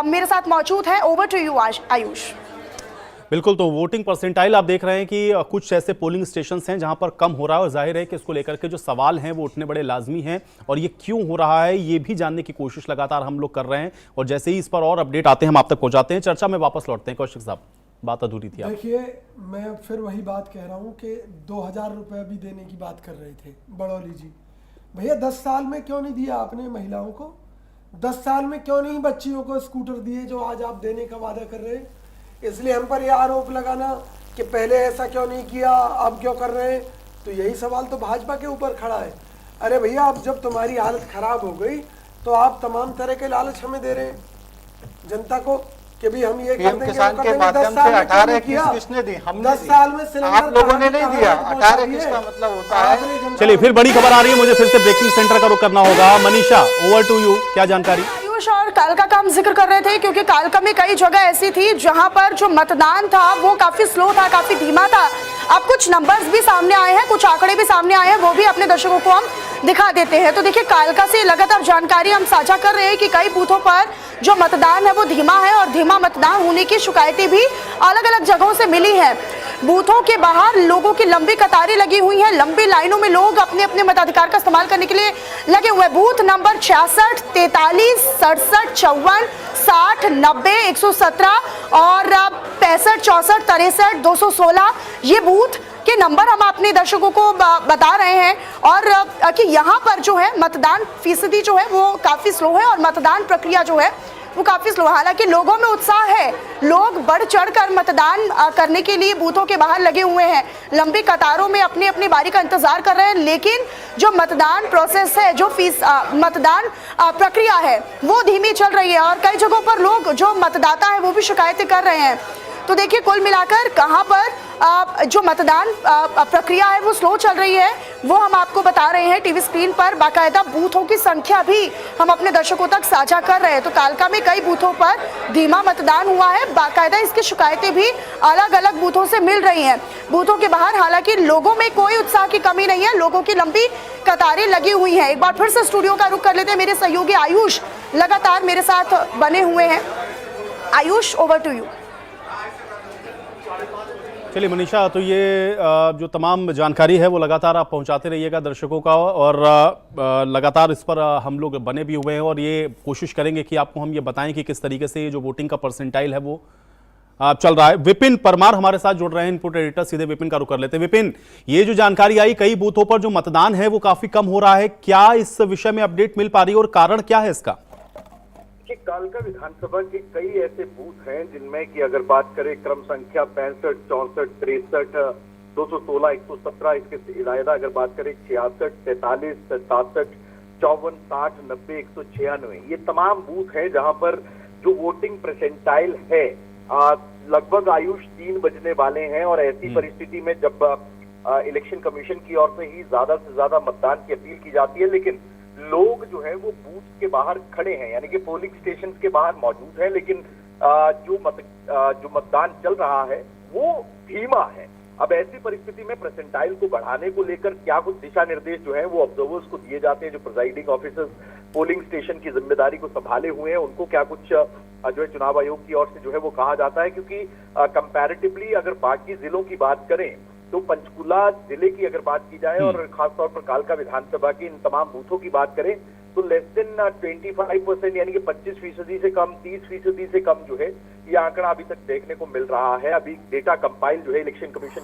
मेरे साथ मौजूद है। Over to you Ayush. बिल्कुल, तो वोटिंग परसेंटाइल आप देख रहे हैं कि कुछ ऐसे पोलिंग स्टेशन हैं जहां पर कम हो रहा है, और जाहिर है कि इसको लेकर के जो सवाल हैं वो उठने बड़े लाजमी हैं, और ये क्यों हो रहा है ये भी जानने की कोशिश लगातार हम लोग कर रहे हैं। और जैसे ही इस पर और अपडेट आते हैं हम आप तक पहुंचाते हैं। चर्चा में वापस लौटते हैं। कौशिक साहब, बात अधूरी थी। देखिए मैं फिर वही बात कह रहा हूँ कि 2000 रुपये भी देने की बात कर रहे थे बड़ौली जी। भैया 10 साल में क्यों नहीं दिया आपने महिलाओं को? 10 साल में क्यों नहीं बच्चियों को स्कूटर दिए जो आज आप देने का वादा कर रहे हैं? इसलिए हम पर यह आरोप लगाना कि पहले ऐसा क्यों नहीं किया, अब क्यों कर रहे हैं, तो यही सवाल तो भाजपा के ऊपर खड़ा है। अरे भैया अब जब तुम्हारी हालत खराब हो गई तो आप तमाम तरह के लालच हमें दे रहे हैं जनता को कि भी हम ये कर देंगे, किसान के माध्यम से 18 किसने दी? हमने 10 साल में सिलेंडर आप लोगों ने नहीं दिया। 18 किसका मतलब होता है? चलिए फिर बड़ी खबर आ रही है, मुझे फिर से ब्रेकिंग सेंटर का रुख करना होगा। मनीषा, ओवर टू यू, क्या जानकारी? आयुष, और कालका का हम जिक्र कर रहे थे क्योंकि कालका में कई जगह ऐसी थी जहां पर जो मतदान था वो काफी स्लो था, काफी धीमा था। अब कुछ नंबर्स भी सामने आए हैं, कुछ आंकड़े भी सामने आए हैं, वो भी अपने दर्शकों को हम दिखा देते हैं। तो देखिए कालका से लगातार जानकारी हम साझा कर रहे हैं कि कई बूथों पर जो मतदान है वो धीमा है, और धीमा मतदान होने की शिकायतें भी अलग अलग जगहों से मिली हैं। बूथों के बाहर लोगों की लंबी कतारें लगी हुई हैं, लंबी लाइनों में लोग अपने अपने मताधिकार का इस्तेमाल करने के लिए लगे हुए हैं। बूथ नंबर 66, 43, 67, 54, 60, 90, 117 और 65, 64, 63, 216 ये बूथ के नंबर हम अपने दर्शकों को बता रहे हैं। और कि यहाँ पर जो है मतदान फीसदी जो है वो काफी स्लो है, और मतदान प्रक्रिया जो है वो काफी स्लो। हालांकि लोगों में उत्साह है, लोग बढ़ चढ़कर मतदान करने के लिए बूथों के बाहर लगे हुए हैं, लंबी कतारों में अपनी अपनी बारी का इंतजार कर रहे हैं। लेकिन जो मतदान प्रोसेस है, जो मतदान प्रक्रिया है वो धीमी चल रही है, और कई जगहों पर लोग जो मतदाता है वो भी शिकायतें कर रहे हैं। तो देखिए कुल मिलाकर कहां पर जो मतदान प्रक्रिया है वो स्लो चल रही है वो हम आपको बता रहे हैं टीवी स्क्रीन पर। बाकायदा बूथों की संख्या भी हम अपने दर्शकों तक साझा कर रहे हैं। तो कालका में कई बूथों पर धीमा मतदान हुआ है, बाकायदा इसकी शिकायतें भी अलग अलग बूथों से मिल रही हैं। बूथों के बाहर हालांकि लोगों में कोई उत्साह की कमी नहीं है, लोगों की लंबी कतारें लगी हुई हैं। एक बार फिर से स्टूडियो का रुख कर लेते हैं, मेरे सहयोगी आयुष लगातार मेरे साथ बने हुए हैं। Ayush, over to you. चलिए मनीषा, तो ये जो तमाम जानकारी है वो लगातार आप पहुंचाते रहिएगा दर्शकों का, और लगातार इस पर हम लोग बने भी हुए हैं, और ये कोशिश करेंगे कि आपको हम ये बताएं कि किस तरीके से ये जो वोटिंग का परसेंटाइल है वो चल रहा है। विपिन परमार हमारे साथ जुड़ रहे हैं, इनपुट एडिटर। सीधे विपिन का रुख कर लेते हैं। विपिन, ये जो जानकारी आई कई बूथों पर जो मतदान है वो काफी कम हो रहा है, क्या इस विषय में अपडेट मिल पा रही है और कारण क्या है इसका? कालका विधानसभा के कई ऐसे बूथ हैं जिनमें कि अगर बात करें क्रम संख्या 65, 64, 63, 216, 117, इसके अलावा अगर बात करें 66, 43, 67, 54, 60, 90, 196, ये तमाम बूथ हैं जहां पर जो वोटिंग परसेंटाइल है लगभग आयुष 3 बजने वाले हैं। और ऐसी परिस्थिति में जब इलेक्शन कमीशन की ओर से ही ज्यादा से ज्यादा मतदान की अपील की जाती है, लेकिन लोग जो है वो बूथ के बाहर खड़े हैं, यानी कि पोलिंग स्टेशन के बाहर मौजूद है, लेकिन जो मतदान चल रहा है वो धीमा है। अब ऐसी परिस्थिति में परसेंटाइल को बढ़ाने को लेकर क्या कुछ दिशा निर्देश जो है वो ऑब्जर्वर्स को दिए जाते हैं, जो प्रिजाइडिंग ऑफिसर्स पोलिंग स्टेशन की जिम्मेदारी को संभाले हुए हैं, उनको क्या कुछ जो है चुनाव आयोग की ओर से जो है वो कहा जाता है? क्योंकि कंपैरेटिवली अगर बाकी जिलों की बात करें तो पंचकुला जिले की अगर बात की जाए और खासतौर पर कालका विधानसभा की इन तमाम बूथों की बात करें तो लेस देन 25% यानी कि 25% से कम, 30% से कम जो है ये आंकड़ा अभी तक देखने को मिल रहा है। अभी डेटा कंपाइल जो है इलेक्शन कमीशन